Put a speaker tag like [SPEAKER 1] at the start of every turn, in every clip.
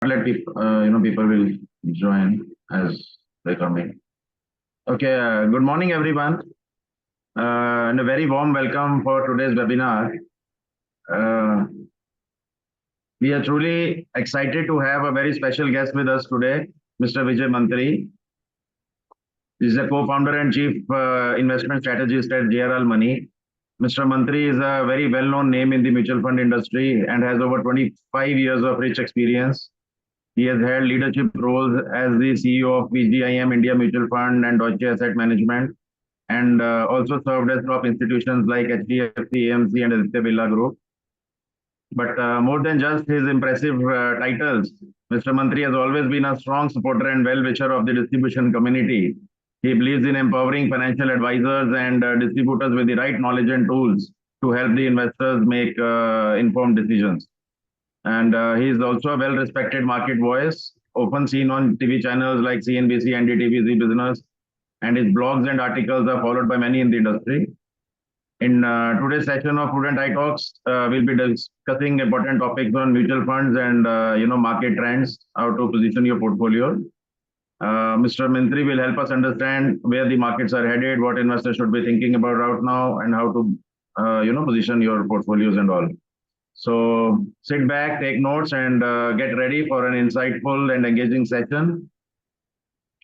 [SPEAKER 1] let people, people will join as they come in. Okay, good morning, everyone, and a very warm welcome for today's webinar. Uh, we are truly excited to have a very special guest with us today, Mr. Vijay Mantri. He is a co-founder and chief investment strategist at JRL Money. Mr. Mantri is a very well-known name in the mutual fund industry and has over 25 years of rich experience. He has held leadership roles as the CEO of PGIM India Mutual Fund and Deutsche Asset Management, and also served as top institutions like HDFC, AMC, and Aditya Birla Group. But more than just his impressive titles, Mr. Mantri has always been a strong supporter and well-wisher of the distribution community. He believes in empowering financial advisors and distributors with the right knowledge and tools to help the investors make informed decisions. And he is also a well-respected market voice, often seen on TV channels like CNBC, NDTV, Zee Business, and his blogs and articles are followed by many in the industry. In today's session of Prudent iTalks, we'll be discussing important topics on mutual funds and market trends, how to position your portfolio. Mr. Mantri will help us understand where the markets are headed, what investors should be thinking about right now, and how to position your portfolios and all. So sit back, take notes, and get ready for an insightful and engaging session.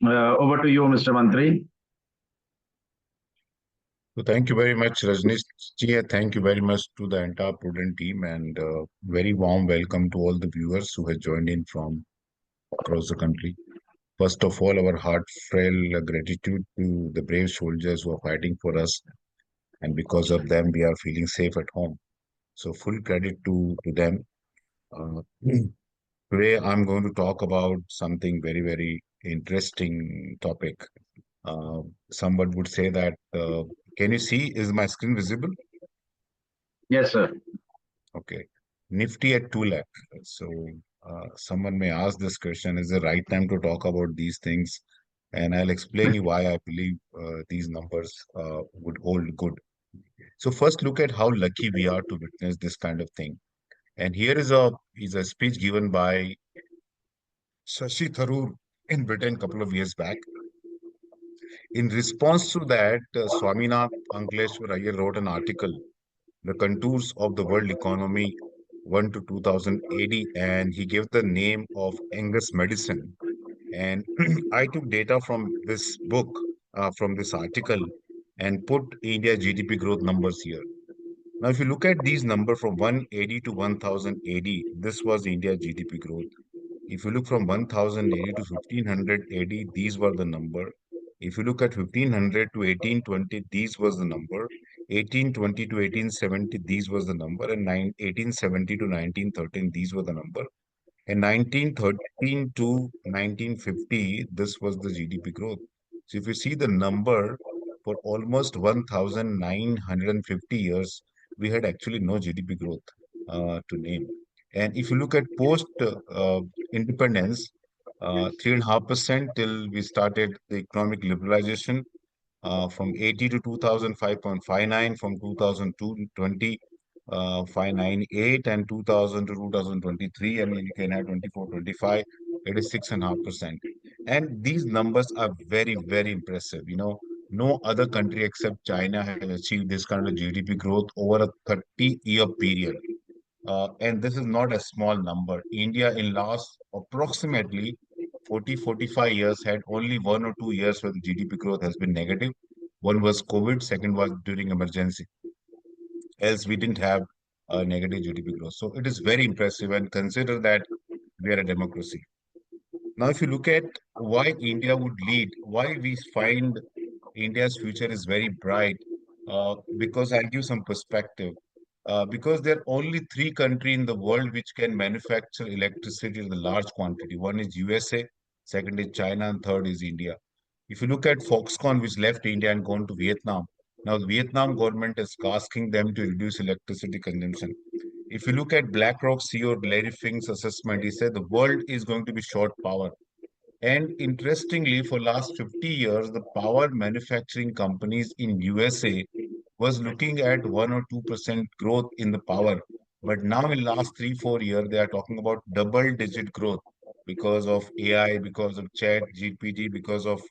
[SPEAKER 1] Over to you, Mr. Mantri.
[SPEAKER 2] So thank you very much, Rajnish ji. Thank you very much to the entire Prudent team, and very warm welcome to all the viewers who have joined in from across the country. First of all, our heartfelt gratitude to the brave soldiers who are fighting for us, and because of them, we are feeling safe at home. So full credit to them. Today, I'm going to talk about something very, very interesting topic. Someone would say that, can you see, is my screen visible?
[SPEAKER 1] Yes, sir.
[SPEAKER 2] Okay. Nifty at 2 lakh. So someone may ask this question, is the right time to talk about these things? And I'll explain you why I believe these numbers would hold good. So first, look at how lucky we are to witness this kind of thing. And here is a speech given by Shashi Tharoor in Britain a couple of years back. In response to that, Swaminath Ankleshwar Iyer wrote an article, The Contours of the World Economy 1 to 2000 AD, and he gave the name of Angus Medicine. And I took data from this book, from this article, and put India GDP growth numbers here. Now, if you look at these numbers from 180 to 1000 AD, this was India GDP growth. If you look from 1000 AD to 1500 AD, these were the number. If you look at 1500 to 1820, these was the number. 1820 to 1870, these was the number. And 1870 to 1913, these were the number. And 1913 to 1950, this was the GDP growth. So if you see the number for almost 1950 years, we had actually no GDP growth to name. And if you look at post independence, 3.5% till we started the economic liberalization, from 80 to 2000, 5.59, from 2002 to 20, 598, and 2000 to 2023. I mean, you can have 24, 25, it is 6.5%. And these numbers are very, very impressive. You know, no other country except China has achieved this kind of GDP growth over a 30-year period. And this is not a small number. India in last approximately 40, 45 years had only 1 or 2 years where the GDP growth has been negative. One was COVID, second was during emergency. Else we didn't have a negative GDP growth. So it is very impressive, and consider that we are a democracy. Now, if you look at why India would lead, why we find India's future is very bright, because I'll give some perspective. Because there are only three countries in the world which can manufacture electricity in the large quantity. One is USA, second is China, and third is India. If you look at Foxconn, which left India and gone to Vietnam, now the Vietnam government is asking them to reduce electricity consumption. If you look at BlackRock CEO Larry Fink's assessment, he said the world is going to be short power. And interestingly, for last 50 years, the power manufacturing companies in USA was looking at 1 or 2% growth in the power. But now in last 3, 4 years, they are talking about double-digit growth. because of AI, because of Chat GPT, because of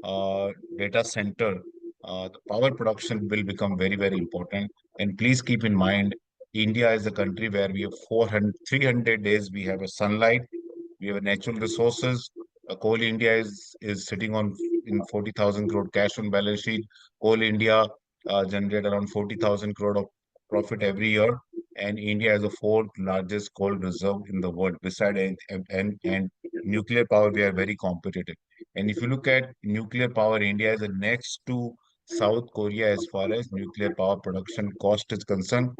[SPEAKER 2] uh, data center, the power production will become very, very important. And please keep in mind, India is a country where we have 400, 300 days, we have a sunlight, we have natural resources. Coal India is sitting on in 40,000 crore cash on balance sheet. Coal India generate around 40,000 crore of profit every year, and India has the fourth largest coal reserve in the world. Beside and nuclear power, we are very competitive. And if you look at nuclear power, India is the next to South Korea as far as nuclear power production cost is concerned.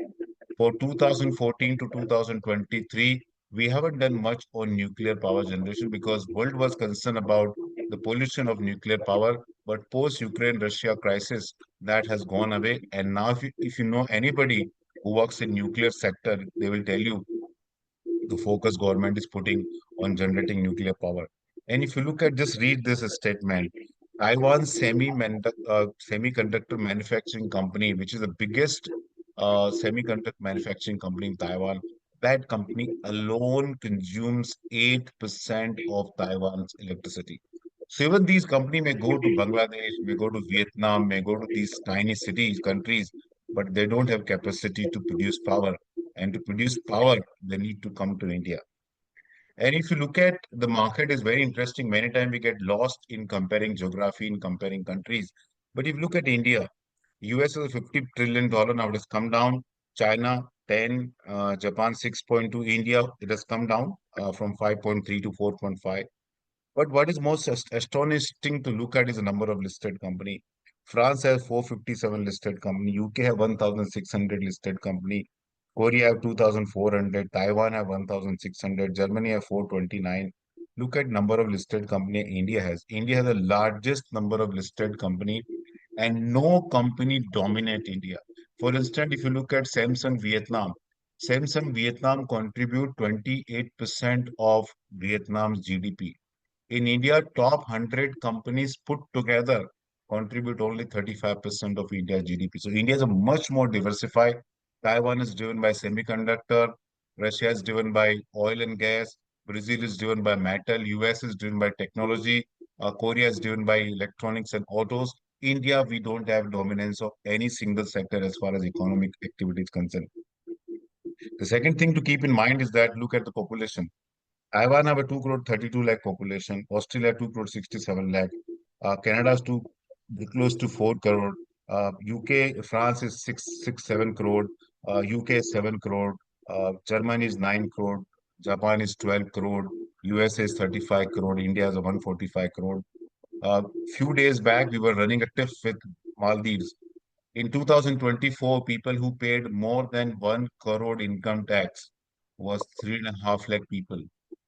[SPEAKER 2] For 2014 to 2023, we haven't done much on nuclear power generation because world was concerned about the pollution of nuclear power. But post Ukraine Russia crisis, that has gone away. And now, if you know anybody who works in nuclear sector, they will tell you the focus government is putting on generating nuclear power. And if you look at, just read this statement, Taiwan Semiconductor Manufacturing Company, which is the biggest semiconductor manufacturing company in Taiwan, that company alone consumes 8% of Taiwan's electricity. So even these companies may go to Bangladesh, may go to Vietnam, may go to these tiny cities, countries, but they don't have capacity to produce power. And to produce power, they need to come to India. And if you look at the market is very interesting. Many times we get lost in comparing geography, in comparing countries. But if you look at India, US is a $50 trillion, now it has come down. China 10, Japan 6.2, India it has come down from 5.3 to 4.5. But what is most astonishing to look at is the number of listed company. France has 457 listed company, UK have 1,600 listed company, Korea have 2,400, Taiwan have 1,600, Germany have 429. Look at number of listed company India has. India has the largest number of listed company, and no company dominate India. For instance, if you look at Samsung Vietnam contribute 28% of Vietnam's GDP. In India, top 100 companies put together contribute only 35% of India's GDP. So India is a much more diversified. Taiwan is driven by semiconductor. Russia is driven by oil and gas. Brazil is driven by metal. US is driven by technology. Korea is driven by electronics and autos. India, we don't have dominance of any single sector as far as economic activity is concerned. The second thing to keep in mind is that look at the population. Taiwan have a 2 crore 32 lakh population. Australia 2 crore 67 lakh. Canada is close to 4 crore. UK, France is 7 crore. UK is 7 crore. Germany is 9 crore. Japan is 12 crore. USA is 35 crore. India is 145 crore. Few days back, we were running a tiff with Maldives. In 2024, people who paid more than 1 crore income tax was 3.5 lakh people.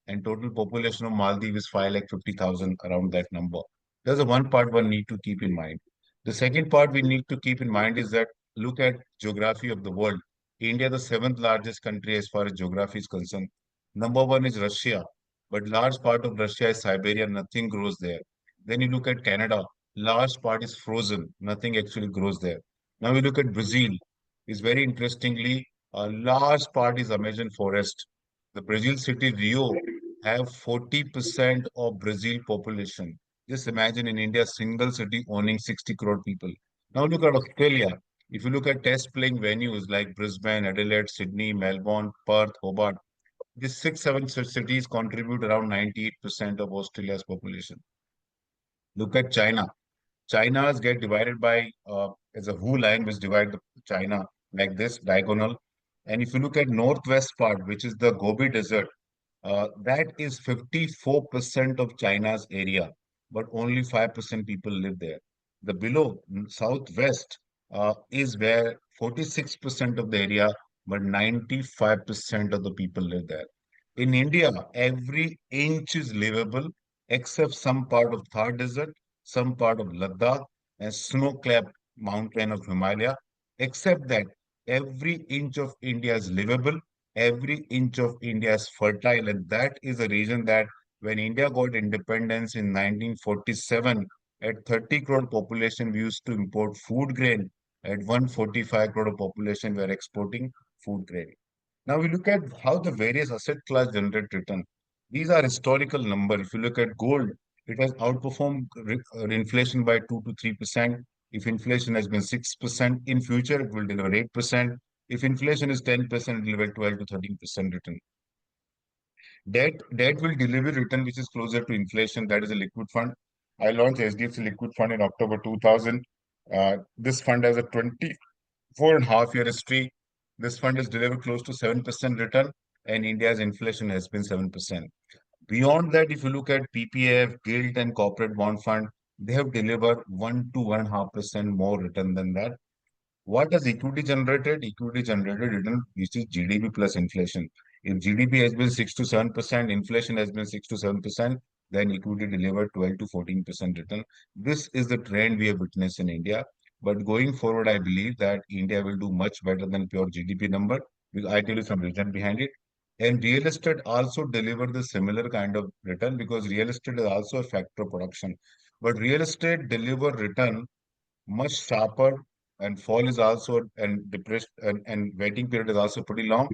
[SPEAKER 2] And total population of Maldives is 5,50,000, around that number. There's a one part one need to keep in mind. The second part we need to keep in mind is that look at geography of the world. India, the seventh largest country as far as geography is concerned. Number one is Russia, but large part of Russia is Siberia, nothing grows there. Then you look at Canada, large part is frozen, nothing actually grows there. Now we look at Brazil. Is very interestingly, a large part is Amazon forest. The Brazil city Rio have 40% of Brazil population. Just imagine in India, single city owning 60 crore people. Now look at Australia. If you look at test playing venues like Brisbane, Adelaide, Sydney, Melbourne, Perth, Hobart, these six, seven cities contribute around 98% of Australia's population. Look at China. China's get divided by as a whole line which divide China like this diagonal. And if you look at northwest part, which is the Gobi Desert, that is 54% of China's area, but only 5% people live there. The below southwest is where 46% of the area, but 95% of the people live there. In India, every inch is livable except some part of Thar Desert, some part of Ladakh, and snow-capped mountain of Himalaya. Except that every inch of India is livable, every inch of India is fertile, and that is the reason that when India got independence in 1947, at 30 crore population, we used to import food grain. At 145 crore population, we are exporting food grain. Now we look at how the various asset class generate return. These are historical numbers. If you look at gold, it has outperformed inflation by 2 to 3%. If inflation has been 6%, in future it will deliver 8%. If inflation is 10%, it will deliver 12 to 13% return. Debt will deliver return which is closer to inflation. That is a liquid fund. I launched HDFC Liquid Fund in October 2000. This fund has a 24.5 year history. This fund has delivered close to 7% return, and India's inflation has been 7%. Beyond that, if you look at PPF, Gilt, and Corporate Bond Fund, they have delivered 1 to 1.5% more return than that. What has equity generated? Equity generated return, which is GDP plus inflation. If GDP has been 6 to 7%, inflation has been 6 to 7%, then equity delivered 12 to 14% return. This is the trend we have witnessed in India. But going forward, I believe that India will do much better than pure GDP number. I tell you some reason behind it. And real estate also delivered the similar kind of return because real estate is also a factor of production. But real estate deliver return much sharper, and fall is also and depressed and waiting period is also pretty long.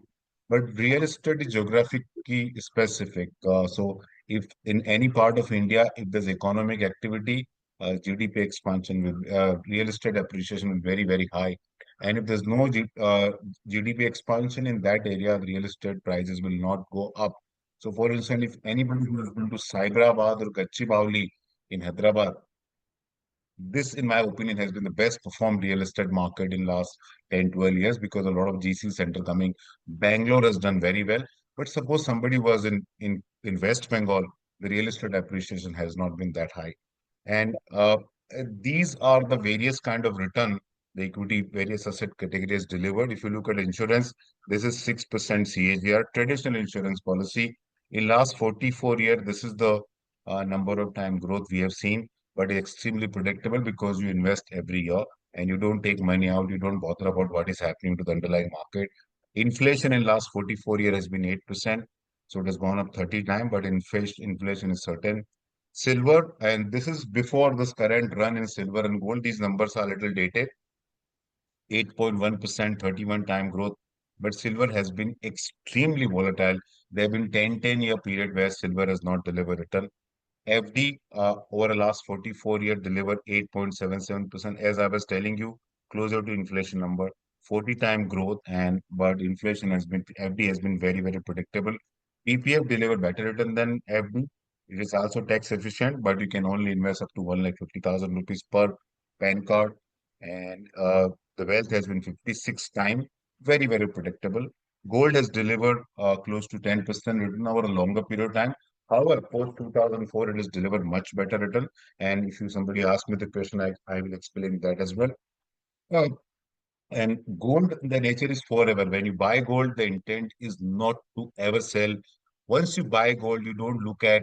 [SPEAKER 2] But real estate is geographically specific. So if in any part of India, if there's economic activity, GDP expansion will real estate appreciation will be very, very high. And if there's no GDP expansion in that area, the real estate prices will not go up. So for instance, if anybody who has been to Cyberabad or Gachibowli in Hyderabad, this, in my opinion, has been the best performed real estate market in last 10, 12 years because a lot of GC center coming. Bangalore has done very well. But suppose somebody was in West Bengal, the real estate appreciation has not been that high. And these are the various kind of return the equity various asset categories delivered. If you look at insurance, this is 6% CAGR, traditional insurance policy. In last 44 years, this is the number of time growth we have seen, but it's extremely predictable because you invest every year and you don't take money out, you don't bother about what is happening to the underlying market. Inflation in last 44 years has been 8%, so it has gone up 30 times, but inflation is certain. Silver, and this is before this current run in silver and gold, these numbers are a little dated. 8.1%, 31 time growth. But silver has been extremely volatile. There have been 10-year period where silver has not delivered return. FD over the last 44 years delivered 8.77%. As I was telling you, closer to inflation number, 40 time growth, and but inflation has been FD has been very, very predictable. PPF delivered better return than FD. It is also tax efficient, but you can only invest up to 1,50,000 rupees per PAN card. And the wealth has been 56 time, very, very predictable. Gold has delivered close to 10% return over a longer period of time. However, post 2004, it has delivered much better return. And if you somebody ask me the question, I will explain that as well. Uh, and gold, the nature is forever. When you buy gold, the intent is not to ever sell. Once you buy gold, you don't look at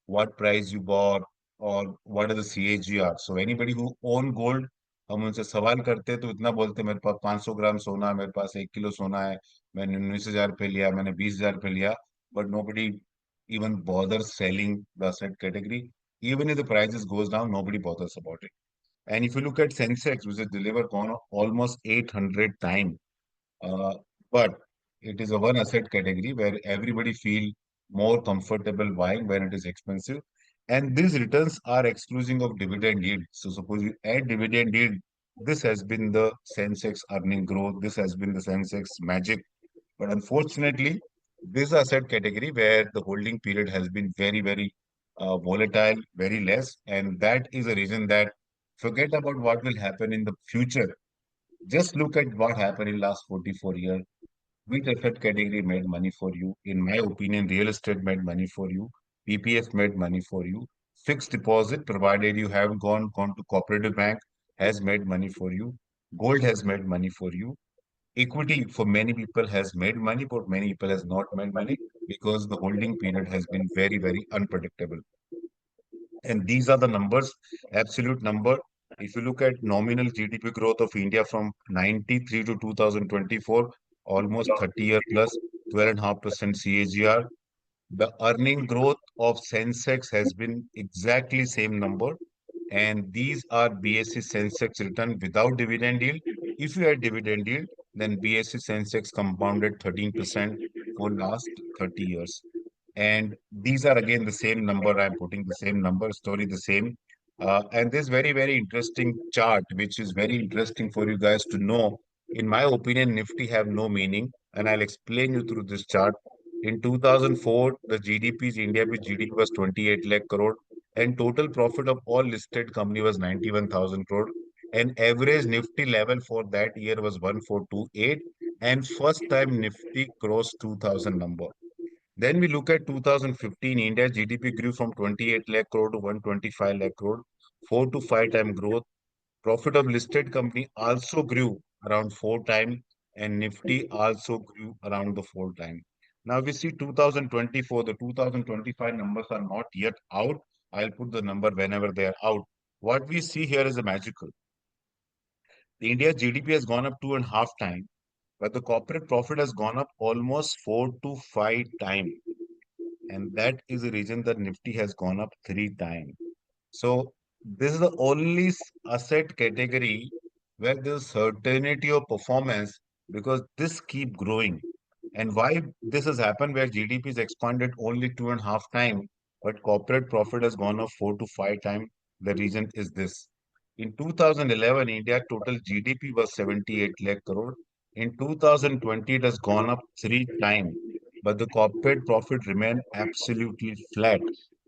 [SPEAKER 2] what price you bought or what is the CAGR. So anybody who own gold, हम उनसे सवाल करते हैं तो इतना बोलते हैं मेरे पास 500 ग्राम सोना है, मेरे पास 1 किलो सोना है, मैंने 19,000 पे लिया, मैंने 20,000 पे लिया, but nobody even bothers selling the asset category. Even if the prices goes down, nobody bothers about it. And if you look at Sensex, which has delivered gone almost 800 times, uh, but it is a one asset category where everybody feel more comfortable buying when it is expensive. And these returns are exclusive of dividend yield. So suppose you add dividend yield, this has been the Sensex earning growth. This has been the Sensex magic. But unfortunately, this is asset category where the holding period has been very, very volatile, very less. And that is a reason that forget about what will happen in the future. Just look at what happened in last 44 years. Which asset category made money for you? In my opinion, real estate made money for you. PPF made money for you. Fixed deposit, provided you have gone to cooperative bank, has made money for you. Gold has made money for you. Equity for many people has made money, but many people has not made money because the holding period has been very, very unpredictable. And these are the numbers, absolute number. If you look at nominal GDP growth of India from 93 to 2024, almost 30-year plus, 12.5% CAGR. The earning growth of Sensex has been exactly same number. And these are BSE Sensex return without dividend yield. If you add dividend yield, then BSE Sensex compounded 13% for last 30 years. And these are again the same number. I'm putting the same number, story the same. And this very, very interesting chart, which is very interesting for you guys to know. In my opinion, Nifty have no meaning, and I'll explain you through this chart. In 2004, the GDP's India's GDP was 28 lakh crore, and total profit of all listed company was 91,000 crore. And average Nifty level for that year was 1428, and first time Nifty crossed 2000 number. Then we look at 2015, India's GDP grew from 28 lakh crore to 125 lakh crore, 4 to 5 time growth. Profit of listed company also grew around 4 time, and Nifty also grew around the 4 time. Now we see 2024, the 2025 numbers are not yet out. I'll put the number whenever they are out. What we see here is a magical. The India's GDP has gone up 2.5 times, but the corporate profit has gone up almost 4 to 5 times. And that is the reason that Nifty has gone up 3 times. So this is the only asset category where there's certainty of performance because this keep growing. And why this has happened where GDP is expanded only 2.5 times, but corporate profit has gone up 4 to 5 times. The reason is this. In 2011, India total GDP was 78 lakh crore. In 2020, it has gone up 3 times, but the corporate profit remained absolutely flat.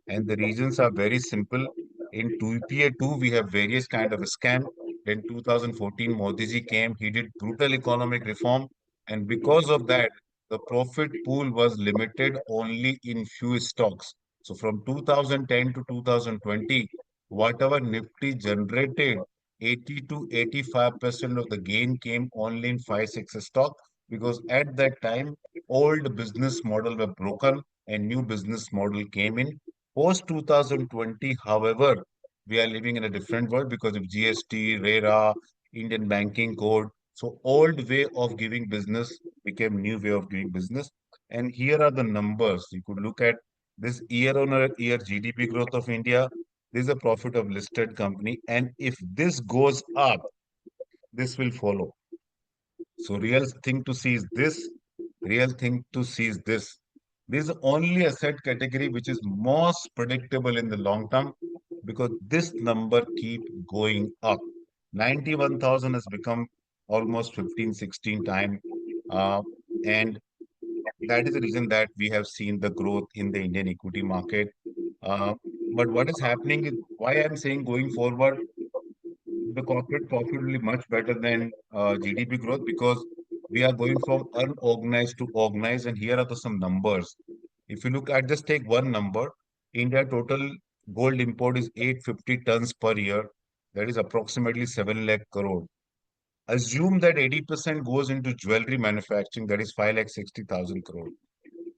[SPEAKER 2] And the reasons are very simple. In 2PA2, we have various kind of scam. Then 2014, Modi ji came. He did brutal economic reform. And because of that, the profit pool was limited only in few stocks. So from 2010 to 2020, whatever Nifty generated, 80 to 85% of the gain came only in 5, 6 stock because at that time, old business model were broken and new business model came in. Post 2020, however, we are living in a different world because of GST, RERA, Indian Banking Code. So old way of giving business became new way of doing business. And here are the numbers. You could look at this year on year GDP growth of India. This is a profit of listed company. And if this goes up, this will follow. So real thing to see is this, real thing to see is this. This is only asset category which is most predictable in the long term because this number keep going up. 91,000 has become almost 15, 16 time. Uh, and that is the reason that we have seen the growth in the Indian equity market. Uh, but what is happening is why I'm saying going forward, the corporate profit will be much better than GDP growth because we are going from unorganized to organized. And here are some numbers. If you look at just take one number, India total gold import is 850 tons per year. That is approximately 7 lakh crore. Assume that 80% goes into jewelry manufacturing, that is 5 lakh 60,000 crore.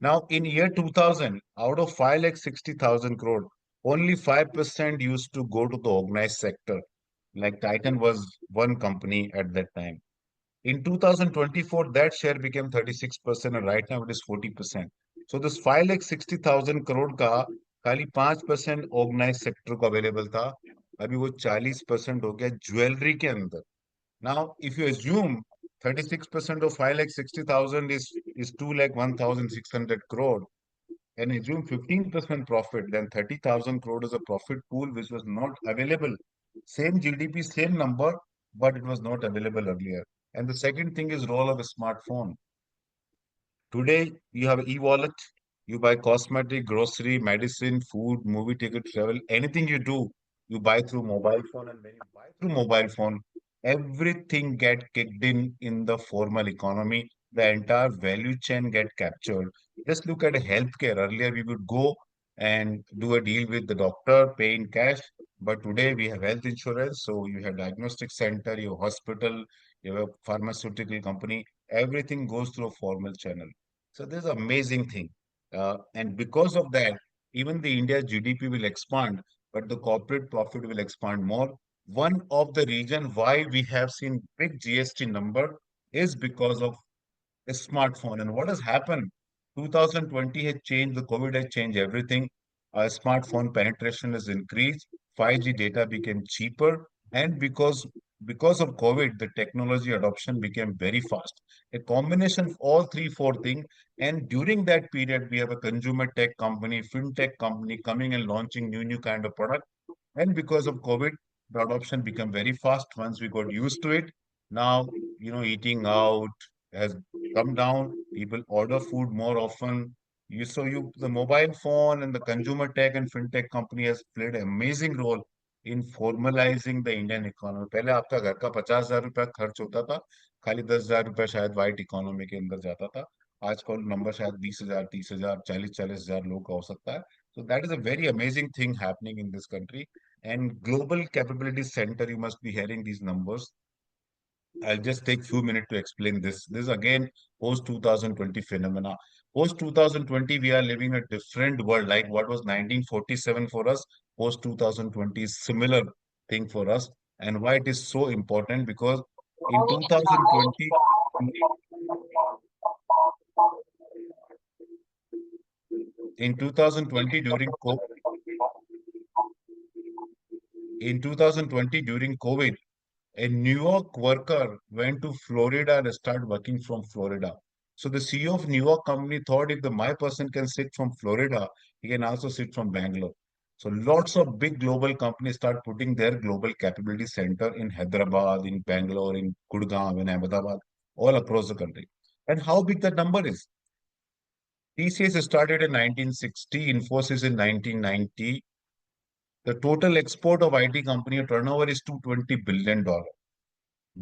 [SPEAKER 2] Now, in year 2000, out of 5 lakh 60,000 crore, only 5% used to go to the organized sector. Like Titan was one company at that time. In 2024, that share became 36%, and right now it is 40%. So this 5 lakh 60,000 crore का खाली 5% organized sector को available था. अभी वो 40% हो गया jewellery के अंदर. Now, if you assume 36% of 5 lakh 60,000 is 2 lakh 1,600 crore, and assume 15% profit, then 30,000 crore is a profit pool which was not available. Same GDP, same number, but it was not available earlier. And the second thing is role of a smartphone. Today, you have e-wallet, you buy cosmetic, grocery, medicine, food, movie ticket, travel, anything you do, you buy through mobile phone. And when you buy through mobile phone, everything get kicked in the formal economy. The entire value chain get captured. Just look at healthcare. Earlier, we would go and do a deal with the doctor, pay in cash. But today we have health insurance. So you have diagnostic center, your hospital, you have a pharmaceutical company. Everything goes through a formal channel. So this is amazing thing. And because of that, even the India GDP will expand, but the corporate profit will expand more. One of the reason why we have seen big GST number is because of a smartphone. And what has happened? 2020 has changed, the COVID has changed everything. Smartphone penetration has increased, 5G data became cheaper, and because because of COVID, the technology adoption became very fast. A combination of all three, four things. And during that period, we have a consumer tech company, fintech company coming and launching new kind of product. And because of COVID, the adoption became very fast once we got used to it. Now, eating out has come down. People order food more often. The mobile phone and the consumer tech and fintech company has played an amazing role in formalizing the Indian economy. पहले आपका घर का 50,000 रुपया खर्च होता था, खाली 10,000 रुपया शायद वाइट इकोनॉमी के अंदर जाता था। आज का नंबर शायद 20,000, 30,000, 40,000 लोगों का हो सकता है। So that is a very amazing thing happening in this country. And Global Capability Center, you must be hearing these numbers. I'll just take few minutes to explain this. This is again post 2020 phenomena. Post 2020, we are living a different world. Like what was 1947 for us, post 2020 is similar thing for us. And why it is so important? Because in 2020, in 2020 during co in 2020 during COVID, a New York worker went to Florida and started working from Florida. So the CEO of New York company thought if the my person can sit from Florida, he can also sit from Bangalore. So lots of big global companies start putting their global capability center in Hyderabad, in Bangalore, in Gurgaon, in Ahmedabad, all across the country. And how big that number is? TCS started in 1960, Infosys in 1990. The total export of IT company turnover is $220 billion.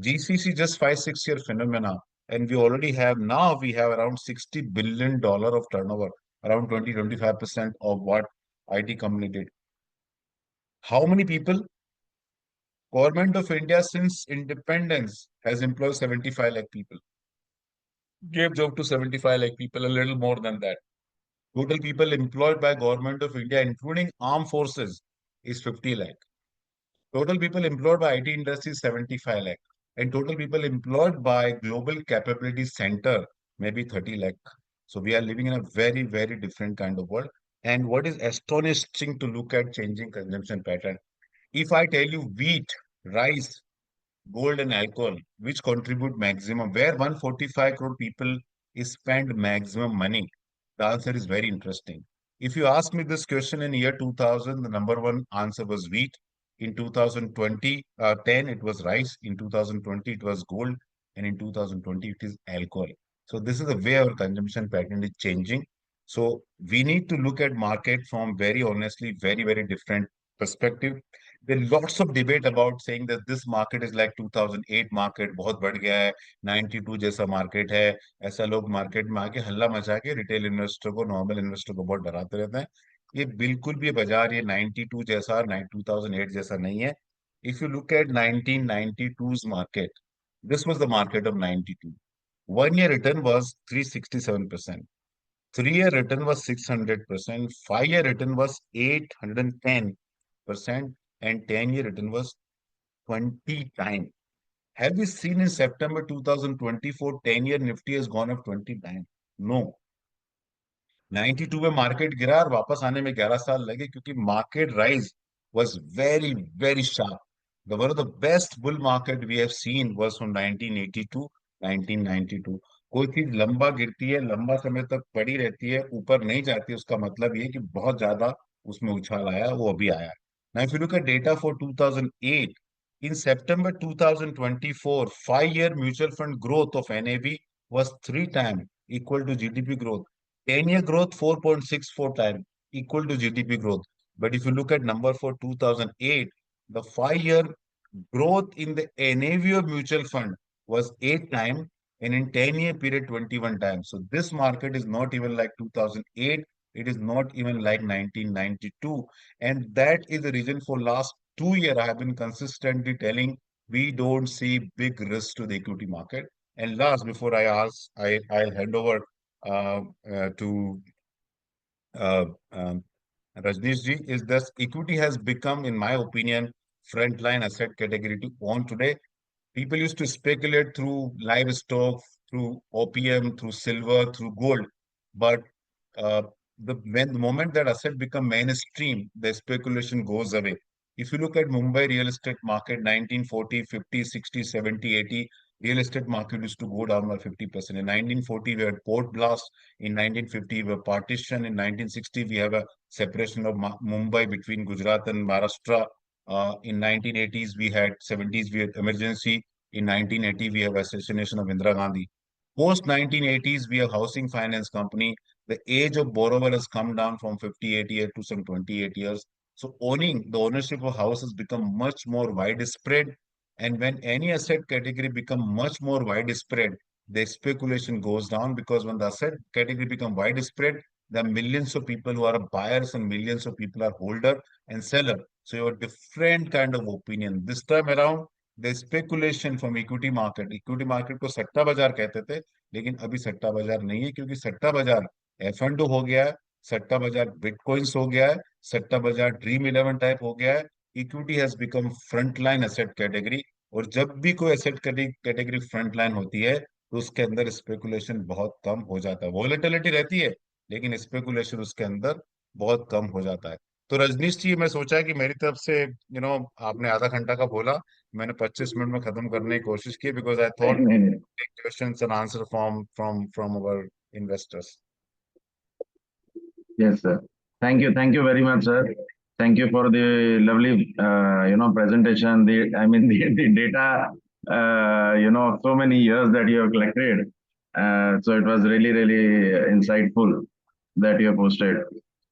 [SPEAKER 2] GCC just 5, 6 year phenomena, and we have around $60 billion of turnover, around 20-25% of what IT company did. How many people? Government of India since independence has employed 75 lakh people, gave job to 75 lakh people, a little more than that. Total people employed by Government of India, including armed forces, is 50 lakh. Total people employed by IT industry is 75 lakh. And total people employed by Global Capability Center, maybe 30 lakh. So we are living in a very, very different kind of world. And what is astonishing to look at changing consumption pattern. If I tell you wheat, rice, gold and alcohol, which contribute maximum, where 145 crore people is spend maximum money, the answer is very interesting. If you ask me this question in year 2000, the number one answer was wheat. In 2020, 10, it was rice. In 2020, it was gold. And in 2020, it is alcohol. So this is the way our consumption pattern is changing. So we need to look at market from very honestly, very, very different perspective. There's lots of debate about saying that this market is like 2008 market, बहुत बढ़ गया है, 92 जैसा market है, ऐसा लोग market में आके हल्ला मचा के रिटेल इन्वेस्टर को, नॉर्मल इन्वेस्टर को बहुत डराते रहते हैं। ये बिल्कुल भी बाजार ये 92 जैसा, 2008 जैसा नहीं है। If you look at 1992's market, this was the market of 92. 1 year return was 367%. 3 year return was 600%. 5 year return was 810%. And 10 year return was 20 times. Have we seen in September 2024, 10 year Nifty has gone up 20 times? No. 92 में market गिरा और वापस आने में 11 साल लगे क्योंकि market rise was very very sharp. The one of the best bull market we have seen was from 1982, 1992. कोई चीज लंबा गिरती है, लंबा समय तक पड़ी रहती है, ऊपर नहीं जाती है, उसका मतलब ये कि बहुत ज्यादा उसमें उछाल आया, वो अभी आया है. Now if you look at data for 2008, in September 2024, 5 year mutual fund growth of NAV was 3 times equal to GDP growth. 10 year growth 4.64 times equal to GDP growth. But if you look at number for 2008, the 5 year growth in the NAV of mutual fund was 8 times and in 10 year period 21 times. So this market is not even like 2008. It is not even like 1992. And that is the reason for last 2 years I have been consistently telling we don't see big risk to the equity market. And last, before I'll hand over uh, to uh, um, Rajneesh ji, is that equity has become, in my opinion, frontline asset category to own today. People used to speculate through livestock, through OPM, through silver, through gold, but uh, the moment that asset become mainstream, the speculation goes away. If you look at Mumbai real estate market, 1940, 50, 60, 70, 80, real estate market used to go down by 50%. In 1940, we had port blast. In 1950, we had partition. In 1960, we have a separation of Mumbai between Gujarat and Maharashtra. In 1980s, we had 70s, we had emergency. In 1980, we have assassination of Indira Gandhi. Post 1980s, we have housing finance company. The age of borrower has come down from 58 years to some 28 years. So the ownership of house has become much more widespread. And when any asset category become much more widespread, the speculation goes down, because when the asset category become widespread, there are millions of people who are buyers and millions of people are holder and seller. So you have different kind of opinion. This time around, the speculation from equity market को सट्टा बाजार कहते थे, लेकिन अभी सट्टा बाजार नहीं है, क्योंकि सट्टा बाजार F&O हो गया है, सट्टा बाजार बिटकॉइंस हो गया है, सट्टा बाजार ड्रीम इलेवन टाइप हो गया है। Equity has become front line asset category, और जब भी कोई एसेट कैटेगरी फ्रंट लाइन होती है, तो उसके अंदर स्पेकुलेशन बहुत कम हो जाता है। वॉलेटिलिटी रहती है, लेकिन स्पेकुलेशन उसके अंदर बहुत कम हो जाता है। तो रजनीश जी, मैं सोचा है कि मेरी तरफ से आपने आधा घंटा का बोला, मैंने 25 मिनट में खत्म करने की कोशिश की, बिकॉज आई थॉट
[SPEAKER 1] नहीं नहीं
[SPEAKER 2] questions and answer from our investors.
[SPEAKER 1] Yes, sir. Thank you very much, sir. Thank you for the lovely, presentation. I mean, the data, so many years that you have collected. So it was really, really insightful that you have posted.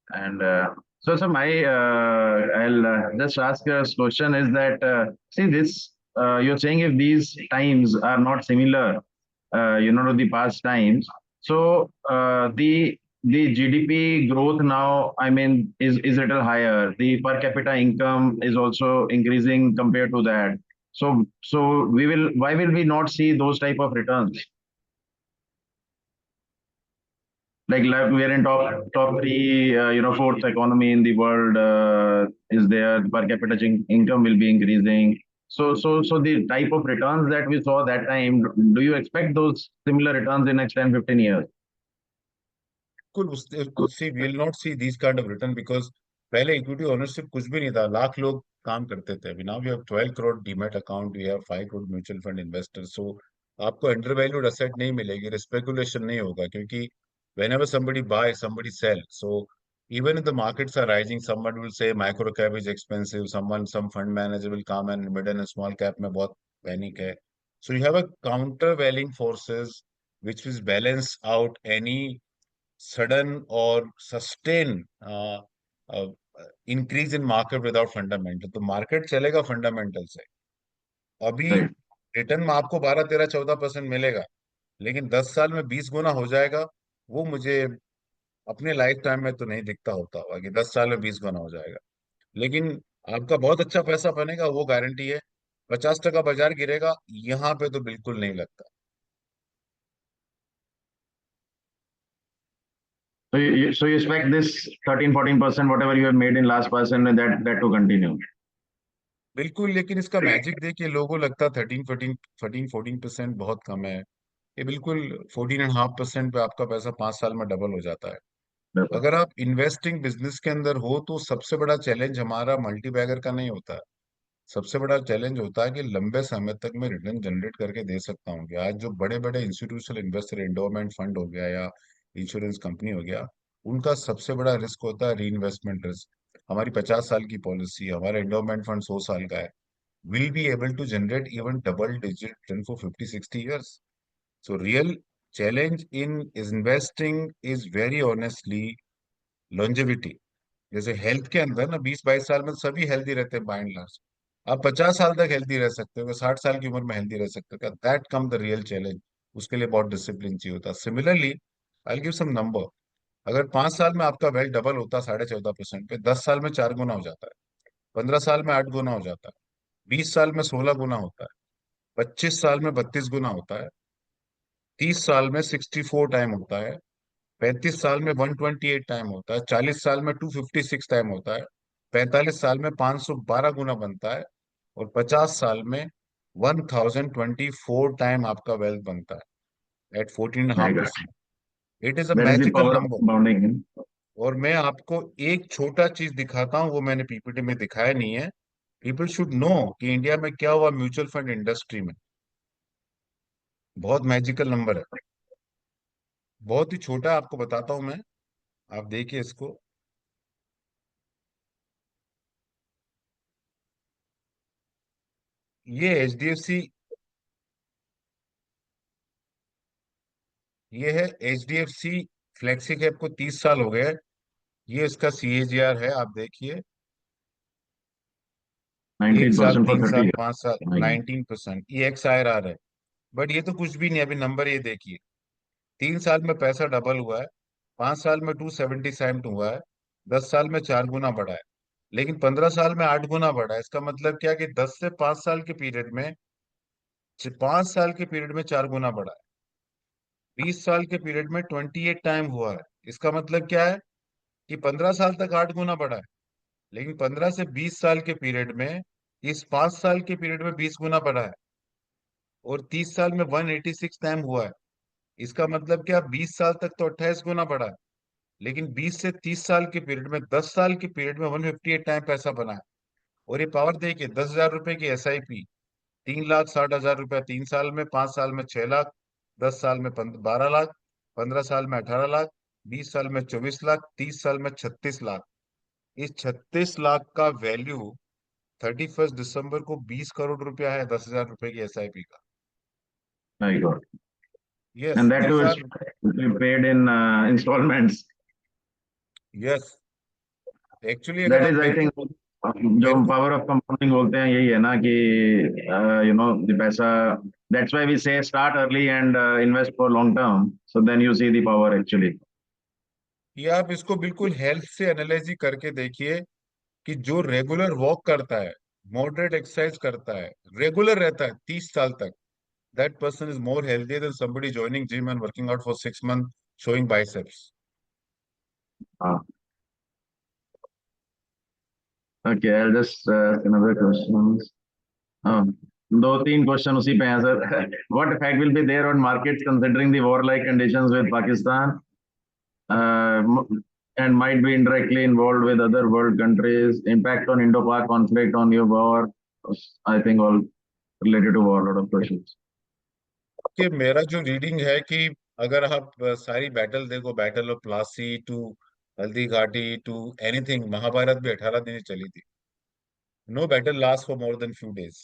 [SPEAKER 1] And so I'll just ask a question is that, see this, you're saying if these times are not similar, to the past times, so the GDP growth now, I mean, is a little higher. The per capita income is also increasing compared to that. So why will we not see those type of returns? Like we are in top three, fourth economy in the world is there. Per capita income will be increasing. So the type of returns that we saw that time, do you expect those similar returns in next 10, 15 years?
[SPEAKER 2] बिल्कुल उससे will not see this kind of return, because पहले equity ownership कुछ भी नहीं था, लाख लोग काम करते थे। अभी now we have 12 crore demat account, we have 5 crore mutual fund investor. So आपको अंडर वैल्यूड एसेट नहीं मिलेगी, स्पेकुलेशन नहीं होगा, क्योंकि whenever somebody buy, somebody sell. So even if the markets are rising, someone will say micro cap is expensive, some fund manager will come and mid and small cap में बहुत panic है। So you have a countervailing forces which will balance out any sudden or sustain increase in market without fundamental। तो market चलेगा fundamental से। अभी
[SPEAKER 1] Right.
[SPEAKER 2] Return में आपको 12, 13, 14% मिलेगा, लेकिन 10 साल में 20 गुना हो जाएगा, वो मुझे अपने लाइफ टाइम में तो नहीं दिखता होता होगा कि 10 साल में 20 गुना हो जाएगा। लेकिन आपका बहुत अच्छा पैसा बनेगा, वो गारंटी है। 50% बाजार गिरेगा, यहाँ पे तो बिल्कुल नहीं लगता।
[SPEAKER 1] So you expect this 13, 14%, whatever you have made in last person, that to continue.
[SPEAKER 2] बिल्कुल, लेकिन इसका मैजिक देखिए, लोगों को लगता है 13, 14% बहुत कम है। ये बिल्कुल 14.5% पे आपका पैसा 5 साल में डबल हो जाता है।
[SPEAKER 1] Therefore,
[SPEAKER 2] अगर आप इन्वेस्टिंग बिजनेस के अंदर हो, तो सबसे बड़ा चैलेंज हमारा मल्टीबैगर का नहीं होता है। सबसे बड़ा चैलेंज होता है कि लंबे समय तक मैं रिटर्न जनरेट करके दे सकता हूँ। कि आज जो बड़े बड़े इंस्टीट्यूशनल इन्वेस्टर, एंडोमेंट फंड हो गया या इंश्योरेंस कंपनी हो गया, उनका सबसे बड़ा रिस्क होता है री इन्वेस्टमेंट रिस्क। हमारी 50 साल की पॉलिसी, हमारा एंडोमेंट फंड 100 साल का है, will be able to generate even double digit return for 50, 60 years. So real challenge in investing is very honestly longevity। जैसे हेल्थ के अंदर ना 20, 22 साल में सभी हेल्दी रहते हैं बाय एंड लार्ज। आप 50 साल तक हेल्दी रह सकते हो, 60 साल की उम्र में हेल्दी रह सकते हो, that come the real challenge. उसके लिए बहुत डिसिप्लिन चाहिए होता है। Similarly I give some number. अगर 5 साल में आपका वेल्थ डबल होता है 14.5% पे, 10 साल में 4 गुना हो जाता है, 15 साल में 8 गुना हो जाता है, 20 साल में 16 गुना होता है, 25 साल में 32 गुना होता है, 30 साल में 64 टाइम होता है, 35 साल में 128 टाइम होता है, 40 साल में 256 टाइम होता है, 45 साल में 512 गुना बनता है, और 50 साल में 1024 टाइम आपका वेल्थ बनता है at fourteen and
[SPEAKER 1] my
[SPEAKER 2] half
[SPEAKER 1] God,
[SPEAKER 2] percent it is a
[SPEAKER 1] that is the
[SPEAKER 2] magical
[SPEAKER 1] power of
[SPEAKER 2] number.
[SPEAKER 1] compounding.
[SPEAKER 2] और मैं आपको एक छोटा चीज दिखाता हूँ, वो मैंने पीपीटी में दिखाया नहीं है। पीपल शुड नो कि इंडिया में क्या हुआ म्यूचुअल फंड इंडस्ट्री में। बहुत मैजिकल नंबर है, बहुत ही छोटा, आपको बताता हूं मैं, आप देखिए इसको। ये एचडीएफसी, ये है एचडीएफसी फ्लेक्सी कैप को 30 साल हो गए। ये इसका सीएजीआर है, आप देखिए। एक साल,
[SPEAKER 1] 19% for
[SPEAKER 2] तीन
[SPEAKER 1] 30
[SPEAKER 2] साल,
[SPEAKER 1] years.
[SPEAKER 2] 5 साल,
[SPEAKER 1] My God.
[SPEAKER 2] 19%। ये एक्स आई आर है। बट ये तो कुछ भी नहीं, अभी नंबर ये देखिए। 3 साल में पैसा डबल हुआ है, 5 साल में 277 हुआ है, 10 साल में 4 गुना बढ़ा है, लेकिन 15 साल में 8 गुना बढ़ा है। इसका मतलब क्या कि 10 से 5 साल के पीरियड में, 5 साल के पीरियड में 4 गुना बढ़ा है। 20 साल के पीरियड में 28 टाइम हुआ है। इसका मतलब क्या है कि 15 साल तक 8 गुना बढ़ा है, लेकिन 15 से 20 साल के पीरियड में, इस 5 साल के पीरियड में 20 गुना बढ़ा है। और 30 साल में 186 टाइम हुआ है। इसका मतलब क्या, 20 साल तक तो 28 गुना बढ़ा है, लेकिन 20 से 30 साल के पीरियड में, 10 साल के पीरियड में 158 टाइम पैसा बना है। और ये पावर देखिए, 10,000 रुपए की एसआईपी, 3,60,000 रुपया 3 साल में, 5 साल में 6 लाख, 10 साल में 12 लाख, 15 साल में 18 लाख, 20 साल में 24 लाख, 30 साल में 36 लाख। इस 36 लाख का वैल्यू 31 दिसंबर को 20 करोड़ रुपया है, 10,000 रुपए की एसआईपी का।
[SPEAKER 1] My God.
[SPEAKER 2] Yes,
[SPEAKER 1] And that too
[SPEAKER 2] these
[SPEAKER 1] is
[SPEAKER 2] are,
[SPEAKER 1] paid in installments.
[SPEAKER 2] Yes. Actually अगर
[SPEAKER 1] That
[SPEAKER 2] आप
[SPEAKER 1] is, I
[SPEAKER 2] मेरे
[SPEAKER 1] think,
[SPEAKER 2] को
[SPEAKER 1] जो
[SPEAKER 2] मेरे को
[SPEAKER 1] power of compounding बोलते हैं यही है ना कि the पैसा, that's why we say start early and invest for long term. So then you see the power actually.
[SPEAKER 2] ये आप इसको बिल्कुल हेल्थ से एनालाइज करके देखिए कि जो रेगुलर वॉक करता है, मॉडरेट एक्सरसाइज करता है, रेगुलर रहता है 30 साल तक, that person is more healthy than somebody joining gym and working out for 6 month showing biceps.
[SPEAKER 1] हाँ. Okay, I'll just ask another question. हाँ, दो तीन क्वेश्चन उसी पे हैं sir. What effect will be there on markets considering the war-like conditions with Pakistan, and might be indirectly involved with other world countries? Impact on Indo-Pak conflict on your war? I think all related to war. Lot of questions.
[SPEAKER 2] कि मेरा जो reading है कि अगर आप सारी battle देखो, battle of Plassey to Haldi Ghati to anything, Mahabharat भी 18 दिन ही चली थी। No battle last for more than few days.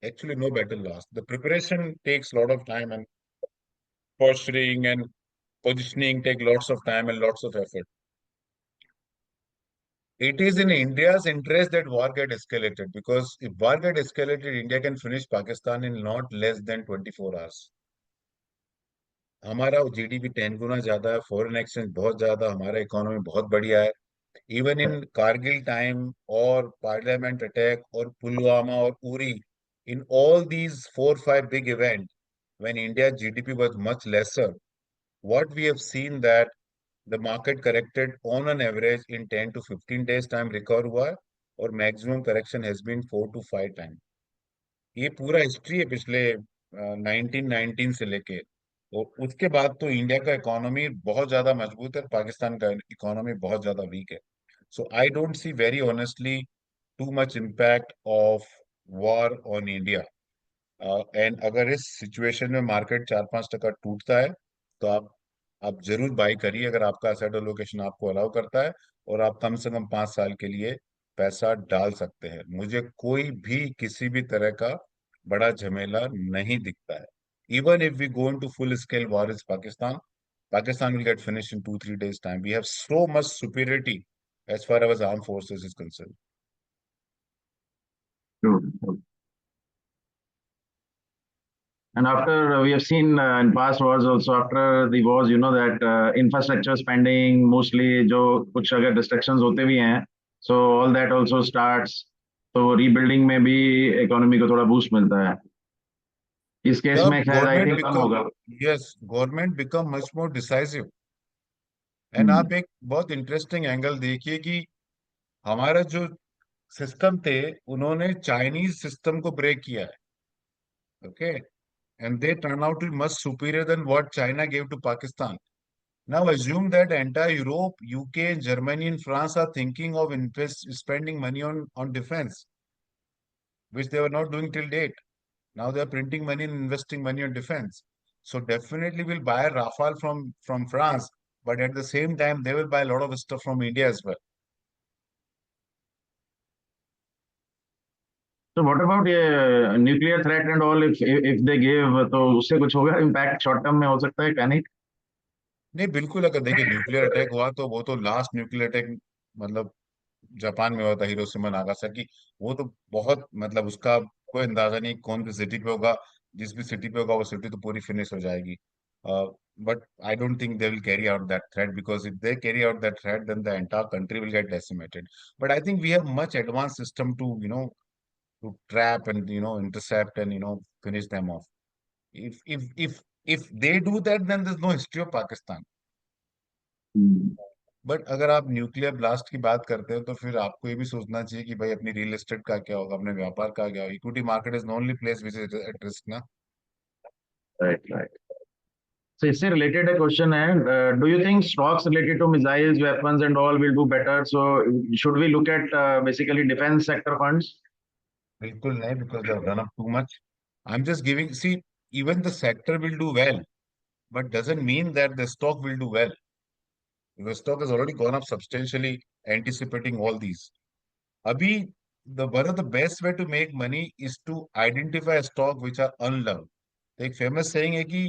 [SPEAKER 2] Actually no battle last, the preparation takes lot of time, and posturing and positioning take lots of time and lots of effort. It is in India's interest that war get escalated, because if war get escalated, India can finish Pakistan in not less than 24 hours. हमारा GDP 10 गुना ज्यादा है, foreign exchange बहुत ज्यादा, हमारा economy बहुत बढ़िया है। Even in Kargil time और पार्लियामेंट अटैक और पुलवामा और Uri, in all these 4 5 big event, when India GDP was much lesser, what we have seen that the market corrected on an average in 10 to 15 days time recover हुआ है, और maximum correction has been 4 to 5 time। ये पूरा history है पिछले 1919 से लेके। और उसके बाद तो इंडिया का इकोनॉमी बहुत ज्यादा मजबूत है, पाकिस्तान का इकोनॉमी बहुत ज्यादा वीक है। So I don't see very honestly too much impact of war on India. And अगर इस सिचुएशन में मार्केट 4 5 टका टूटता है, तो आप जरूर बाई करिए, अगर आपका एसेट एलोकेशन आपको अलाउ करता है, और आप कम से कम 5 साल के लिए पैसा डाल सकते हैं। मुझे कोई भी किसी भी तरह का बड़ा झमेला नहीं दिखता है। Even if we go into full scale war is Pakistan, Pakistan will get finished in 2 3 days time. We have so much superiority as far as armed forces is concerned.
[SPEAKER 1] True. And after we have seen in past wars also, after the wars, that infrastructure spending mostly जो कुछ अगर distractions होते भी हैं, so all that also starts. तो rebuilding में भी economy को थोड़ा boost मिलता है. इस केस
[SPEAKER 2] The
[SPEAKER 1] में शायद I
[SPEAKER 2] government
[SPEAKER 1] think come
[SPEAKER 2] become,
[SPEAKER 1] होगा.
[SPEAKER 2] yes, government become much more decisive. And
[SPEAKER 1] hmm.
[SPEAKER 2] आप एक बहुत इंटरेस्टिंग एंगल देखिए कि हमारा जो सिस्टम थे, उन्होंने चाइनीज सिस्टम को ब्रेक किया है। Okay, and they turn out too much superior than what China gave to Pakistan. Now assume that entire Europe, UK, Germany and France are thinking of spending money on defense. which they were not doing till date. Now they are printing money and investing money on defense. So definitely will buy Rafale from France, but at the same time they will buy a lot of stuff from India as well.
[SPEAKER 1] So what about ये nuclear threat and all? If they give, तो उससे कुछ होगा impact short term में हो सकता है क्या नहीं?
[SPEAKER 2] नहीं बिल्कुल, अगर देखिए न्यूक्लियर अटैक हुआ तो वो तो लास्ट न्यूक्लियर अटैक मतलब जापान में हुआ था, हिरोशिमा नागासाकी। वो तो बहुत मतलब उसका कोई अंदाजा नहीं कौन सी सिटी पे होगा। जिस भी सिटी पे होगा वो सिटी तो पूरी फिनिश हो जाएगी। But I don't think they will carry out that threat, because if they carry out that threat then the entire country will get decimated. But I think we have much advance system to to trap and intercept and finish them off. If they do that, then there's no history of Pakistan. But अगर आप nuclear blast की बात करते हो तो फिर आपको ये भी सोचना चाहिए कि भाई अपनी रियल एस्टेट का क्या होगा, अपने व्यापार का क्या होगा। Equity market is only place which is at risk ना।
[SPEAKER 1] Right, right. So इससे related a question है, do you think stocks related to missiles, weapons and all will do better? So should we look at basically defense sector funds?
[SPEAKER 2] बिल्कुल नहीं, because they run up too much. I am just giving see, even the sector will do well but doesn't mean that the stock will do well. The stock has already gone up substantially, anticipating all these. Abhi, the one of the best way to make money is to identify stock which are unloved. एक famous saying है कि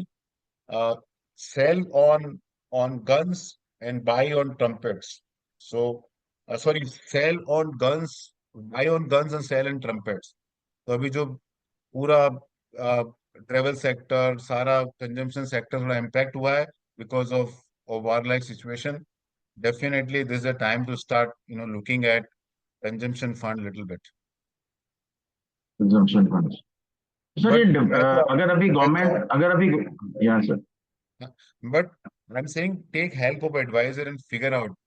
[SPEAKER 2] sell on guns and buy on trumpets. So, sorry, sell on guns, buy on guns and sell on trumpets. तो अभी जो पूरा travel sector, सारा consumption sector थोड़ा impact हुआ है because of war like situation. Definitely, this is a time to start, looking at consumption fund little bit.
[SPEAKER 1] Consumption funds. Sir ये
[SPEAKER 2] But
[SPEAKER 1] अगर अभी गवर्नमेंट अगर अभी यहाँ sir
[SPEAKER 2] but I'm saying take help of advisor and figure out.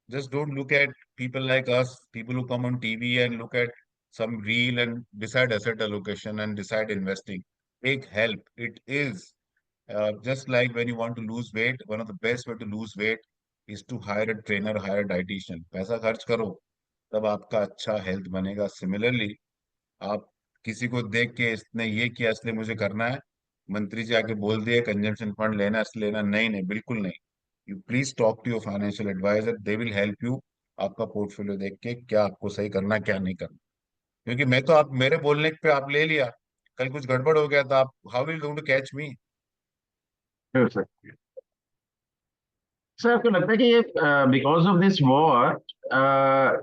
[SPEAKER 2] Just don't look at people like us, people who come on TV and look at some reel and decide asset allocation and decide investing. Take help. It is just like when you want to lose weight, one of the best way to lose weight is to hire a trainer, hire a dietitian. पैसा खर्च करो, तब आपका अच्छा health बनेगा। Similarly आप किसी को देख के इसने ये किया इसलिए मुझे करना है, मंत्री जी आके बोल दिए कंजम्पशन फंड लेना इसलिए लेना, नहीं नहीं बिल्कुल नहीं। You please talk to your financial advisor, they will help you. आपका पोर्टफोलियो देख के क्या आपको सही करना क्या नहीं करना। क्योंकि मैं तो आप मेरे बोलने पे आप ले लिया, कल कुछ गड़बड़ हो गया तो आप how will going to catch me.
[SPEAKER 1] Sir sir आपको लगता है कि ये बिकॉज ऑफ दिस वॉर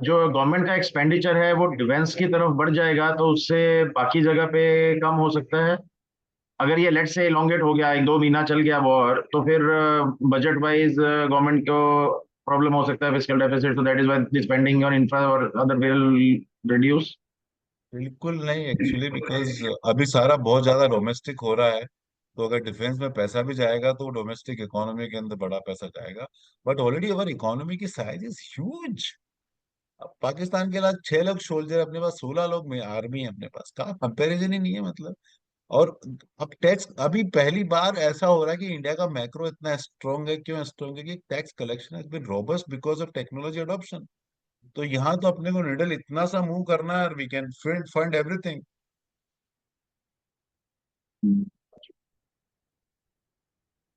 [SPEAKER 1] जो गवर्नमेंट का एक्सपेंडिचर है वो डिफेंस की तरफ बढ़ जाएगा तो उससे बाकी जगह पे कम हो सकता है? अगर ये लेट से इलोंगेट हो गया, 1-2 महीना चल गया वॉर, तो फिर बजट वाइज गवर्नमेंट को प्रॉब्लम हो सकता है, फिस्कल डेफिसिट, तो that is why spending on infra और अदर विल रिड्यूस।
[SPEAKER 2] बिल्कुल नहीं एक्चुअली, बिकॉज अभी सारा बहुत ज्यादा डोमेस्टिक हो रहा है। तो अगर डिफेंस में पैसा भी जाएगा तो डोमेस्टिक इकोनॉमी के अंदर बड़ा पैसा जाएगा। बट ऑलरेडी अवर इकोनॉमी की साइज इज ह्यूज। अब पाकिस्तान के पास 6 लोग सोल्जर, अपने पास 16 लोग में आर्मी है अपने पास, कहाँ कंपैरिजन ही नहीं है मतलब। और अब टैक्स अभी पहली बार ऐसा हो रहा है कि इंडिया का मैक्रो इतना स्ट्रांग है। क्यों स्ट्रांग है? कि tax collection has been robust because of technology adoption. तो यहाँ तो अपने को निडल इतना सा मूव करना है, we can fund everything.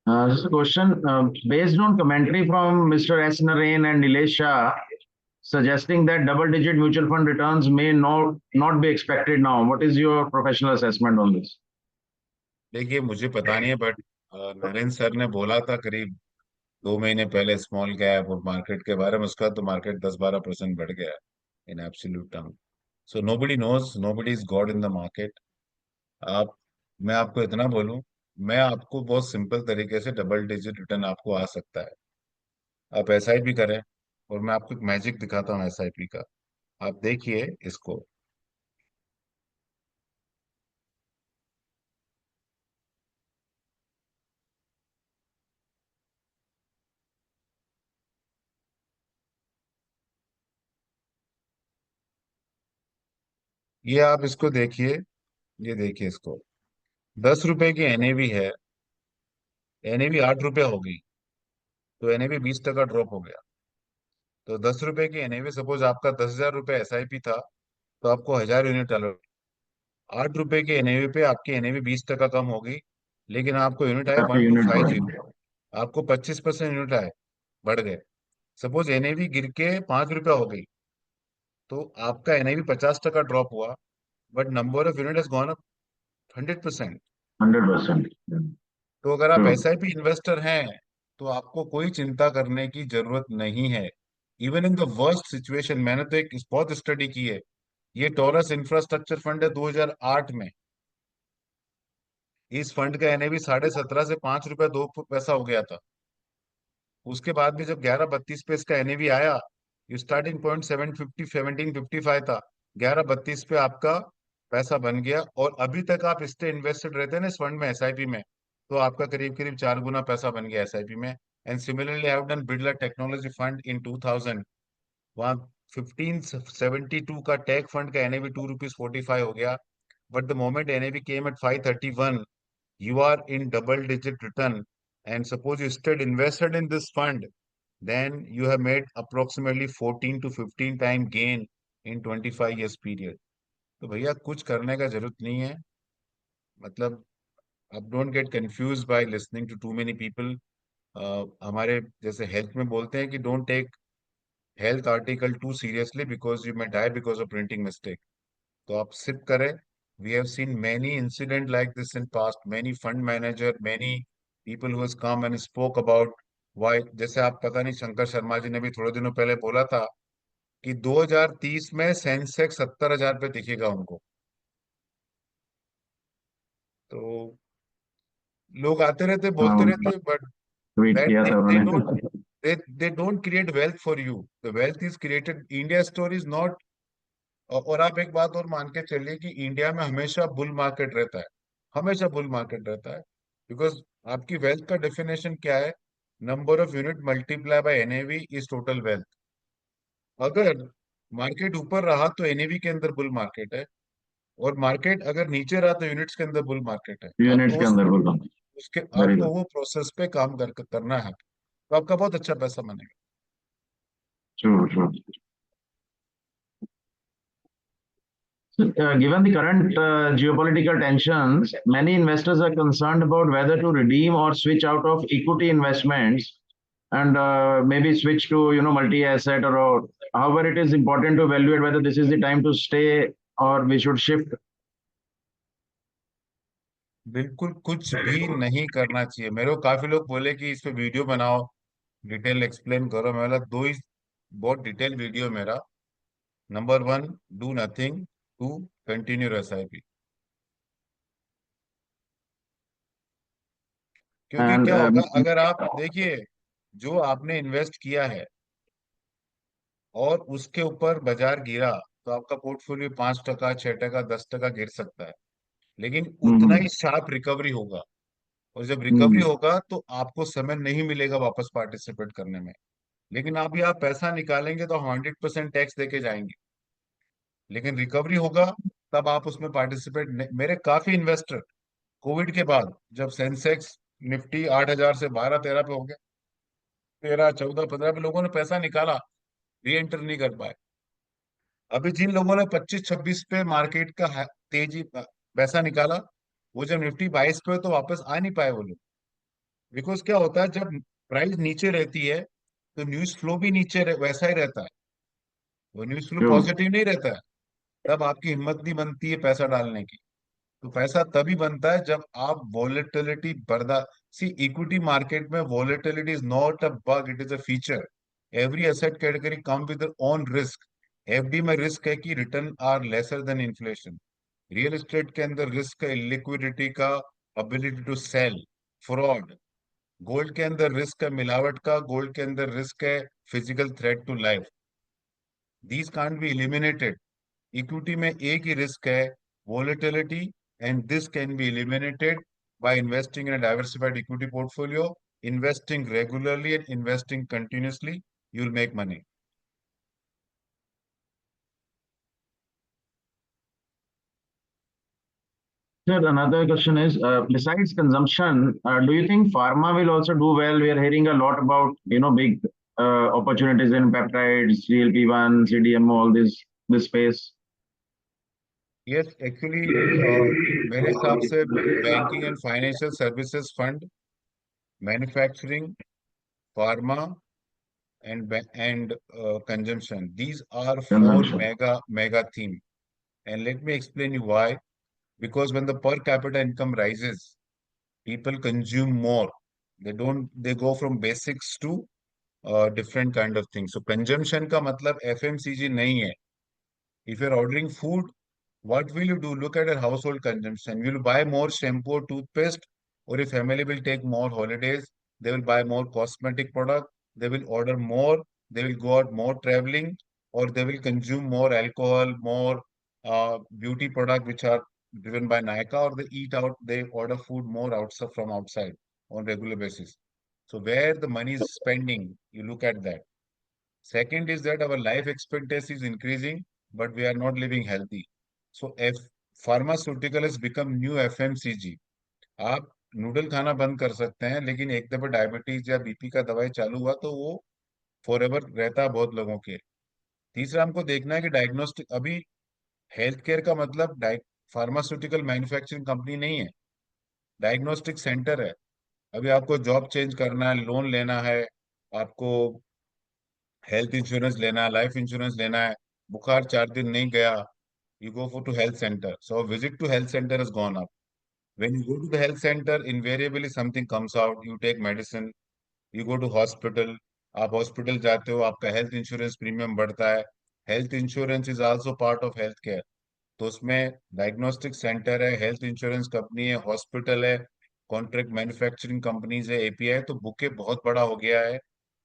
[SPEAKER 1] This is a question based on commentary from Mr. S. Narain and Nilesh Shah, suggesting that double-digit mutual fund returns may not be expected now. What is your professional assessment on this?
[SPEAKER 2] देखिए मुझे पता नहीं है, but Narendra sir ने बोला था करीब 2 महीने पहले स्मॉल कैप और मार्केट के बारे में, उसका तो मार्केट 10-12% बढ़ गया in absolute term. So nobody knows, nobody is God in the market. आप मैं आपको इतना बोलूं, मैं आपको बहुत सिंपल तरीके से डबल डिजिट रिटर्न आपको आ सकता है। आप एसआईपी करें, और मैं आपको एक मैजिक दिखाता हूँ एसआईपी का। आप देखिए इसको, ये आप इसको देखिए, ये देखिए इसको। 10 रुपए की एनएवी है, एनएवी 8 रुपए हो गई, तो एनएवी 20% ड्रॉप हो गया। तो 10 रुपए की एनएवी, सपोज आपका 10,000 रुपये एसआईपी था, तो आपको 1,000 यूनिट अलॉट। ₹8 के एनएवी पे आपकी एनएवी 20% कम होगी, लेकिन आपको यूनिट आए
[SPEAKER 1] आपके यूनिट
[SPEAKER 2] 1250,
[SPEAKER 1] बढ़ेंगे।
[SPEAKER 2] आपको 25% यूनिट आए, बढ़ गए। सपोज एनएवी गिर के ₹5 हो गई, तो आपका एनएवी 50% ड्रॉप हुआ, but number of unit has gone up 100%।
[SPEAKER 1] 100%।
[SPEAKER 2] तो अगर आप
[SPEAKER 1] ट्रू।
[SPEAKER 2] एसआईपी इन्वेस्टर हैं, तो आपको कोई चिंता करने की जरूरत नहीं है। Even in the worst situation, मैंने तो एक बहुत स्टडी की है। ये टोरस इंफ्रास्ट्रक्चर फंड है 2008 में। इस फंड का एनएवी 17.5 से ₹5.2 हो गया था। उसके बाद भी जब 11.32 पे इसका एनएवी आया, स्टार्टिंग पॉइंट 1755 था, 11.32 पे आपका पैसा बन गया। और अभी तक आप इस पे इन्वेस्टेड रहते हैं ना इस फंड में, एसआईपी में, तो आपका करीब करीब 4 गुना पैसा बन गया एसआईपी में। And similarly I have done Birla technology fund in 2000। वहाँ 1572 का टेक फंड का एनएवी ₹2.45 हो गया, but the moment NAV came at 531, you are in double digit return. And suppose you stayed invested in this fund, then you have made approximately 14 to 15 time gain in 25 years period. तो भैया कुछ करने का जरूरत नहीं है। मतलब अब don't get confuse by listening to too many people. हमारे जैसे हेल्थ में बोलते हैं कि don't take health article too seriously because you may die because of printing mistake। तो आप सिप करें। We have seen many incident like this in past, many fund manager, many people who has come and spoke about why. जैसे आप पता नहीं, शंकर शर्मा जी ने भी थोड़े दिनों पहले बोला था कि 2030 में सेंसेक्स 70,000 पे दिखेगा उनको। तो लोग आते रहते बोलते
[SPEAKER 1] हाँ,
[SPEAKER 2] रहते, बट
[SPEAKER 1] ट्वीट
[SPEAKER 2] दैट
[SPEAKER 1] किया था
[SPEAKER 2] दे डोंट,
[SPEAKER 1] उन्होंने।
[SPEAKER 2] they don't create wealth for you. The wealth is created. India story is not। और आप एक बात और मान के चलिए कि इंडिया में हमेशा बुल मार्केट रहता है, हमेशा बुल मार्केट रहता है। बिकॉज आपकी वेल्थ का डेफिनेशन क्या है? Number of unit multiply by NAV is total wealth. अगर मार्केट ऊपर रहा तो एनएवी के अंदर बुल मार्केट है, और मार्केट अगर नीचे रहा तो यूनिट्स के अंदर बुल मार्केट है।
[SPEAKER 1] यूनिट्स
[SPEAKER 2] आपको
[SPEAKER 1] के
[SPEAKER 2] उस
[SPEAKER 1] अंदर बोल रहा हूँ।
[SPEAKER 2] उसके
[SPEAKER 1] वेरी
[SPEAKER 2] आपको
[SPEAKER 1] गुड।
[SPEAKER 2] वो प्रोसेस पे काम करना है, तो आपका बहुत अच्छा पैसा बनेगा।
[SPEAKER 1] True true. Given the current geopolitical tensions, many investors are concerned about whether to redeem or switch out of equity investments and maybe switch to multi-asset or however it is important to evaluate whether this is the time to stay or we should shift.
[SPEAKER 2] बिल्कुल कुछ भी नहीं करना चाहिए। मेरे को काफी लोग बोले कि इस पे वीडियो बनाओ, डिटेल एक्सप्लेन करो। मैं बोला दो ही बहुत डिटेल वीडियो मेरा। Number one, do nothing, two continue SIP. क्योंकि
[SPEAKER 1] And
[SPEAKER 2] क्या होगा अगर आप देखिए, जो आपने इन्वेस्ट किया है और उसके ऊपर बाजार गिरा, तो आपका पोर्टफोलियो 5%, 6%, 10% गिर सकता है, लेकिन उतना
[SPEAKER 1] हम्म,
[SPEAKER 2] ही शार्प रिकवरी होगा। और जब रिकवरी
[SPEAKER 1] हम्म,
[SPEAKER 2] होगा तो आपको समय नहीं मिलेगा वापस पार्टिसिपेट करने में। लेकिन अभी आप पैसा निकालेंगे तो 100% टैक्स देके जाएंगे, लेकिन रिकवरी होगा तब आप उसमें पार्टिसिपेट। मेरे काफी इन्वेस्टर कोविड के बाद, जब सेंसेक्स निफ्टी 8,000 से 12-13 पे हो गया, 13, 14, 15 पे लोगों ने पैसा निकाला, री एंटर नहीं कर पाए। अभी जिन लोगों ने 25-26 पे मार्केट का तेजी पैसा निकाला, वो जब निफ्टी 22 पे हो तो वापस आ नहीं पाए वो लोग। बिकॉज क्या होता है, जब प्राइस नीचे रहती है तो न्यूज फ्लो भी नीचे वैसा ही रहता है। वो न्यूज फ्लो
[SPEAKER 1] true.
[SPEAKER 2] पॉजिटिव नहीं रहता है, तब आपकी हिम्मत नहीं बनती है पैसा डालने की। तो पैसा तभी बनता है जब आप वॉलेटिलिटी बर्दा सी इक्विटी मार्केट में volatility is not a bug, it is a feature. Every asset category come with own risk. FD में रिस्क है कि return are lesser than inflation. Real estate के अंदर रिस्क है लिक्विडिटी का, ability to sell, fraud. Gold के अंदर risk है मिलावट का, गोल्ड के अंदर रिस्क है physical threat to life. These can't be eliminated. Equity में एक ही रिस्क है, volatility, and this can be eliminated by investing in a diversified equity portfolio, investing regularly and investing continuously, you will make money.
[SPEAKER 1] Sir, another question is, besides consumption, do you think pharma will also do well? We are hearing a lot about, big opportunities in peptides, GLP-1, CDMO, all this space.
[SPEAKER 2] Yes actually मेरे हिसाब से banking and financial services fund, manufacturing, pharma and consumption. These are four
[SPEAKER 1] Consumption.
[SPEAKER 2] mega theme. And let me explain you why. Because when the per capita income rises, people consume more. They go from basics to different kind of things. So consumption का मतलब FMCG नहीं है. If you're ordering food, what will you do? Look at your household consumption. Will you buy more shampoo or toothpaste? Or if family will take more holidays, they will buy more cosmetic product, they will order more, they will go out more traveling, or they will consume more alcohol, more beauty product which are driven by Nykaa, or they eat out, they order food more outside from outside on regular basis. So where the money is spending, you look at that. Second is that our life expectancy is increasing, but we are not living healthy. So if pharmaceutical has become new FMCG, आप noodle खाना बंद कर सकते हैं, लेकिन एक दफा diabetes या बीपी का दवाई चालू हुआ तो वो फॉर एवर रहता है बहुत लोगों के। तीसरा हमको देखना है कि डायग्नोस्टिक, अभी हेल्थ केयर का मतलब फार्मास्यूटिकल मैन्युफैक्चरिंग कंपनी नहीं है, डायग्नोस्टिक सेंटर है। अभी आपको जॉब चेंज करना है, लोन लेना है, आपको हेल्थ इंश्योरेंस लेना है, लाइफ इंश्योरेंस लेना है, बुखार 4 दिन नहीं गया, you go for to health center. So visit to health center has gone up. When you go to the health center, invariably something comes out. You take medicine, you go to hospital. आप hospital जाते हो, आपका health insurance premium बढ़ता है। Health insurance is also part of health care. तो उसमें diagnostic centre है, health insurance company है, हॉस्पिटल है, कॉन्ट्रैक्ट मैन्युफैक्चरिंग कंपनीज है, एपीआई, तो बुके बहुत बड़ा हो गया है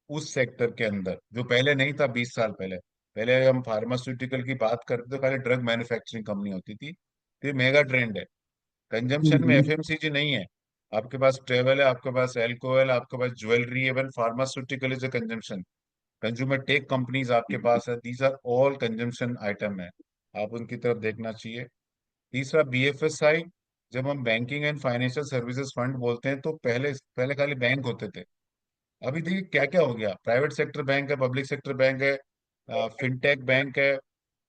[SPEAKER 2] उस सेक्टर के अंदर, जो पहले नहीं था 20 साल पहले। पहले हम फार्मास्यूटिकल की बात करते तो पहले ड्रग मैन्युफैक्चरिंग कंपनी होती थी, तो ये मेगा ट्रेंड है। कंजम्पशन में
[SPEAKER 1] हम्म।
[SPEAKER 2] एफएमसीजी नहीं है। आपके पास ट्रेवल है, आपके पास एल्कोहल, आपके पास jewellery, even pharmaceutical is a consumption. Consumer tech companies आपके पास है, these are all consumption item है, आप उनकी तरफ देखना चाहिए। तीसरा बीएफएसआई। जब हम banking and financial services fund बोलते हैं तो पहले पहले खाली बैंक होते थे। अभी देखिए क्या क्या हो गया, प्राइवेट सेक्टर बैंक है, पब्लिक सेक्टर बैंक है, फिनटेक बैंक है,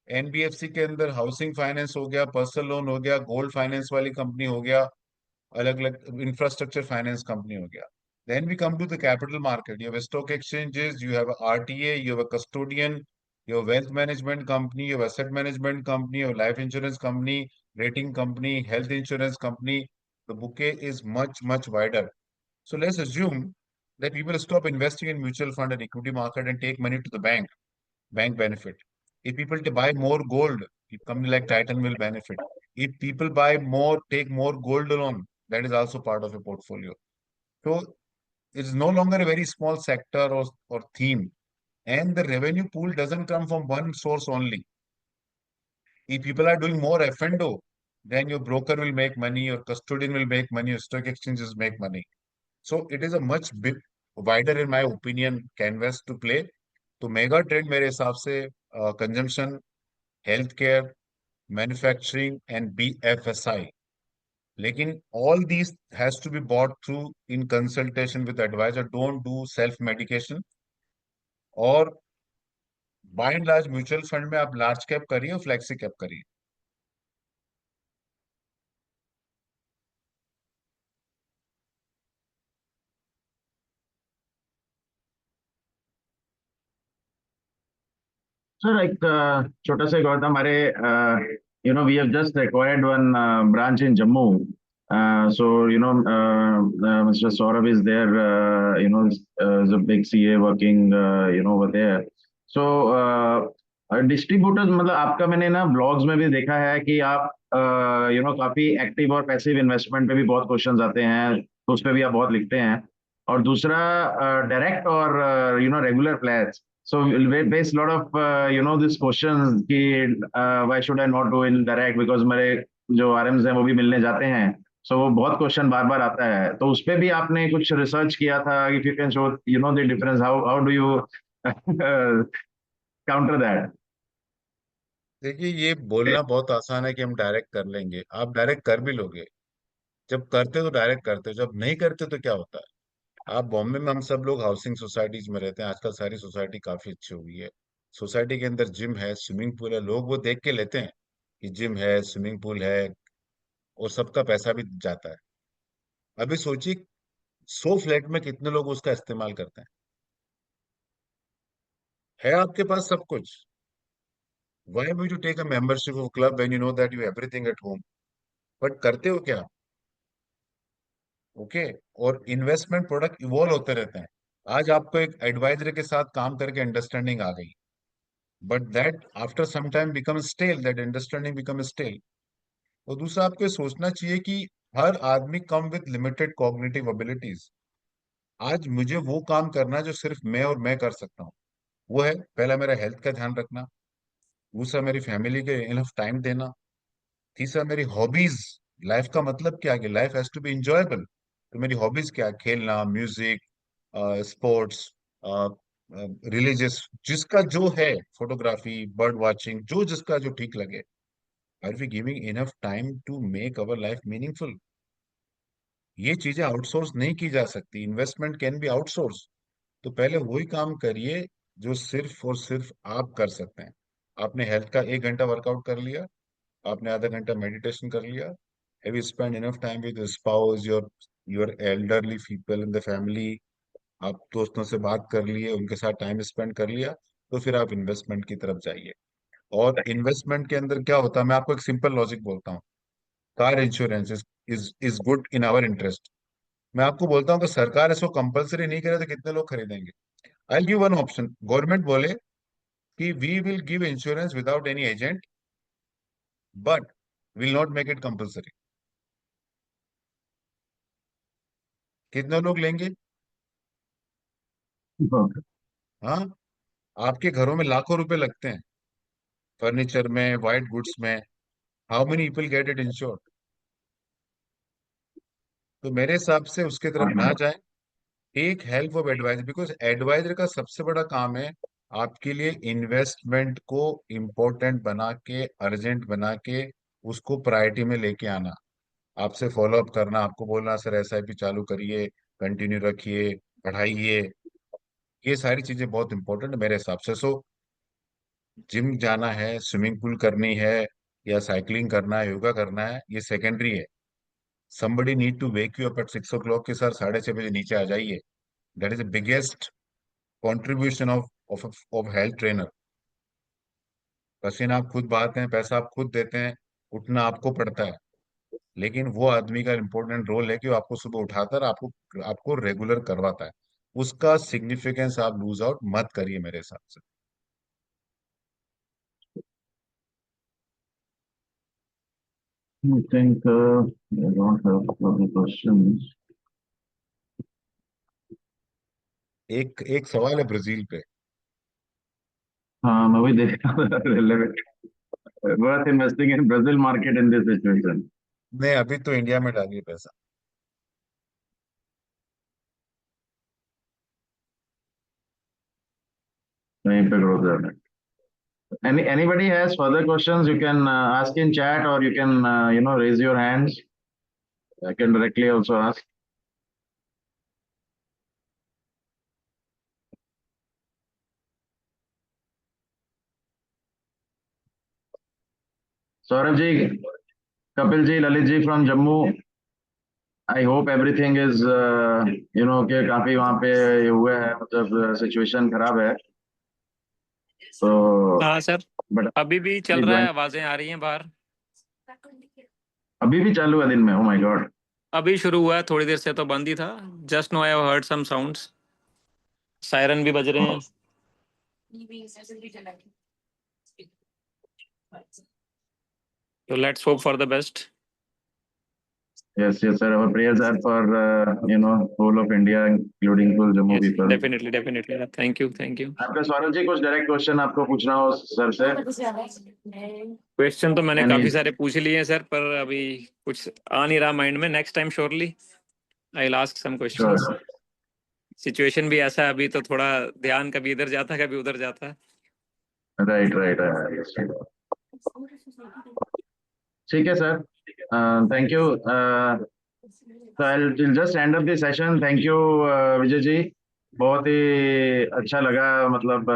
[SPEAKER 2] एनबीएफसी के अंदर हाउसिंग फाइनेंस हो गया, पर्सनल लोन हो गया, गोल्ड फाइनेंस वाली कंपनी हो गया, अलग अलग इंफ्रास्ट्रक्चर फाइनेंस कंपनी हो गया। Then we come to the capital market, you have stock exchanges, you have RTA, you have custodian, you have wealth management company, you have asset management company, you have life insurance company, rating company, health insurance company. The bouquet is much much wider. So let's assume that people stop investing in mutual fund and equity market and take money to the bank. Bank benefit. If people to buy more gold, a company like Titan will benefit. If people buy more, take more gold loan, that is also part of a portfolio. So it's no longer a very small sector or theme. And the revenue pool doesn't come from one source only. If people are doing more F&O, then your broker will make money, your custodian will make money, your stock exchanges make money. So it is a much big wider in my opinion canvas to play. तो mega trend मेरे हिसाब से consumption, health care, manufacturing and BFSI. लेकिन all these has to be bought through in consultation with advisor, don't do self medication. और by and large mutual fund में आप large cap करिए और फ्लेक्सी कैप करिए।
[SPEAKER 1] So like छोटा सा एक और था हमारे we have just acquired one branch in Jammu. So Mr. Saurabh is there, is a big CA working over there. So distributors, मतलब आपका मैंने ना ब्लॉग्स में भी देखा है कि आप काफी एक्टिव और पैसिव इन्वेस्टमेंट पे भी बहुत क्वेश्चंस आते हैं, तो उस पे भी आप बहुत लिखते हैं। और दूसरा डायरेक्ट और regular players, so we face a lot of these questions कि why should I not do in direct, because मेरे जो आरएम्स हैं वो भी मिलने जाते हैं। सो वो बहुत क्वेश्चन बार बार आता है, तो उस पे भी आपने कुछ रिसर्च किया था? If you can show the difference, how how do you counter that?
[SPEAKER 2] देखिए ये बोलना बहुत आसान है कि हम डायरेक्ट कर लेंगे, आप डायरेक्ट कर भी लोगे। जब करते हो तो डायरेक्ट करते हो, जब नहीं करते तो क्या होता है। आप बॉम्बे में, हम सब लोग हाउसिंग सोसाइटीज में रहते हैं, आजकल सारी सोसाइटी काफी अच्छी हो गई है। सोसाइटी के अंदर जिम है, स्विमिंग पूल है, लोग वो देख के लेते हैं। कि जिम है, स्विमिंग पूल है, और सबका पैसा भी जाता है। अभी सोचिए 100 फ्लैट में कितने लोग उसका इस्तेमाल करते हैं। है आपके पास सब कुछ, why would you take a membership of club when you know that you everything at home? But करते हो क्या? ओके। और इन्वेस्टमेंट प्रोडक्ट इवॉल्व होते रहते हैं। आज आपको एक एडवाइजर के साथ काम करके अंडरस्टैंडिंग आ गई, but that after some time become stale, that understanding become stale. और दूसरा, आपको ये सोचना चाहिए कि हर आदमी come with limited cognitive abilities. आज मुझे वो काम करना है जो सिर्फ मैं और मैं कर सकता हूँ। वो है, पहला मेरा हेल्थ का ध्यान रखना, दूसरा मेरी फैमिली के इनफ टाइम देना, तीसरा मेरी हॉबीज। लाइफ का मतलब क्या है कि life has to be enjoyable. तो मेरी हॉबीज क्या है? खेलना, म्यूजिक, स्पोर्ट्स, रिलीजियस, जिसका जो है, फोटोग्राफी, बर्ड वाचिंग, जो जिसका जो ठीक लगे। Are we giving enough time to make our life meaningful? ये चीजें आउटसोर्स नहीं की जा सकती। Investment can be outsource. तो पहले वही काम करिए जो सिर्फ और सिर्फ आप कर सकते हैं। आपने हेल्थ का 1 घंटा वर्कआउट कर लिया, आपने आधा घंटा मेडिटेशन कर लिया, have you spend enough time with spouse, your your elderly people in the family, आप दोस्तों से बात कर लिए, उनके साथ टाइम स्पेंड कर लिया, तो फिर आप इन्वेस्टमेंट की तरफ जाइए। और इन्वेस्टमेंट के अंदर क्या होता है, मैं आपको एक सिंपल लॉजिक बोलता हूँ। Car insurance is good in our interest. मैं आपको बोलता हूँ कि सरकार इसको कंपलसरी नहीं करे तो कितने लोग खरीदेंगे? I give one option, government बोले कि we will give insurance without any agent, but will not make it compulsory. कितने लोग लेंगे? हाँ। आपके घरों में लाखों रुपए लगते हैं, फर्नीचर में, वाइट गुड्स में। How many people get it insured? तो मेरे हिसाब से उसके तरफ ना जाए। Take help of advisor, because advisor का सबसे बड़ा काम है आपके लिए इन्वेस्टमेंट को इम्पोर्टेंट बना के, अर्जेंट बना के, उसको प्रायोरिटी में लेके आना, आपसे फॉलो अप करना, आपको बोलना सर एसआईपी चालू करिए, कंटिन्यू रखिए, बढ़ाइए। ये सारी चीजें बहुत इंपॉर्टेंट है मेरे हिसाब से। सो जिम जाना है, स्विमिंग पूल करनी है, या साइकिलिंग करना है, योगा करना है, ये सेकेंडरी है। somebody need to wake you up at 6 o'clock के सर 6:30 बजे नीचे आ जाइए। That is the biggest contribution of health trainer. पसीना आप खुद बहाते हैं, पैसा आप खुद देते हैं, उठना आपको पड़ता है। लेकिन वो आदमी का इंपॉर्टेंट रोल है कि वो आपको सुबह उठाता है और आपको आपको रेगुलर करवाता है। उसका सिग्निफिकेंस आप लूज आउट मत करिए मेरे हिसाब से।
[SPEAKER 1] I think I don't have further questions.
[SPEAKER 2] एक एक सवाल है ब्राजील पे।
[SPEAKER 1] हाँ, मैं वही देख रहा था relevant. Worth investing in Brazil market in this situation.
[SPEAKER 2] नहीं, अभी तो इंडिया में डालिए पैसा।
[SPEAKER 1] वहीं पे ग्रोथ कर रहे हैं. Anybody has further questions, you can ask in chat or you can raise your hands. I can directly also ask. Saurabh ji, Kapil ji, Lalit ji from Jammu. I hope everything is कि काफी वहाँ पे ये हुआ है, मतलब situation खराब है तो.
[SPEAKER 3] हाँ सर,
[SPEAKER 1] बट
[SPEAKER 3] अभी भी चल रहा
[SPEAKER 1] ज्वाइन
[SPEAKER 3] है, आवाजें आ रही हैं बाहर।
[SPEAKER 1] अभी भी चालू है दिन में? Oh my God.
[SPEAKER 3] अभी शुरू हुआ है, थोड़ी देर से तो बंद ही था। Just no I have heard some sounds, siren भी बज रहे हैं। तो let's hope for the best.
[SPEAKER 1] Yes, yes, sir. Our prayers are for whole of India, including full Jammu
[SPEAKER 3] yes,
[SPEAKER 1] people.
[SPEAKER 3] Definitely definitely, thank you thank you.
[SPEAKER 1] आपका सौरभ जी कुछ direct question आपको पूछना हो सर से?
[SPEAKER 3] क्वेश्चन तो मैंने
[SPEAKER 1] Any?
[SPEAKER 3] काफी सारे पूछ लिए हैं सर, पर अभी कुछ आ नहीं रहा माइंड में। Next time surely I will ask some questions.
[SPEAKER 1] Sure.
[SPEAKER 3] Situation भी ऐसा है अभी, तो थोड़ा ध्यान कभी इधर जाता है, कभी उधर जाता है।
[SPEAKER 1] Right, right. Yes, sir. ठीक है sir. Thank you. So I'll just end up the session. Thank you, Vijay ji. बहुत ही अच्छा लगा, मतलब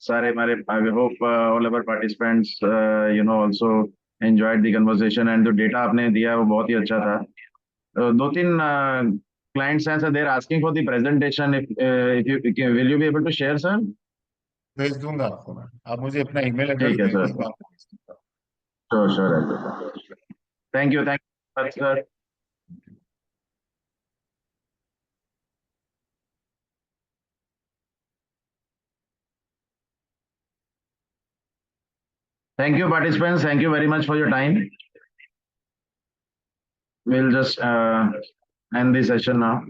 [SPEAKER 1] सारे हमारे, I hope all our participants also enjoyed the conversation and जो data आपने दिया वो बहुत ही अच्छा था. दो तीन clients हैं, so they're asking for the presentation. If you will you be able to share, sir?
[SPEAKER 2] भेज दूंगा आपको मैं, आप मुझे अपना ईमेल एड्रेस
[SPEAKER 1] ठीक है,
[SPEAKER 2] भेज
[SPEAKER 1] sir.
[SPEAKER 2] दीजिए, मैं आपको भेज दूंगा।
[SPEAKER 1] Sure. Thank you, sir. Thank you, participants. Thank you very much for your time. We'll just end the session now.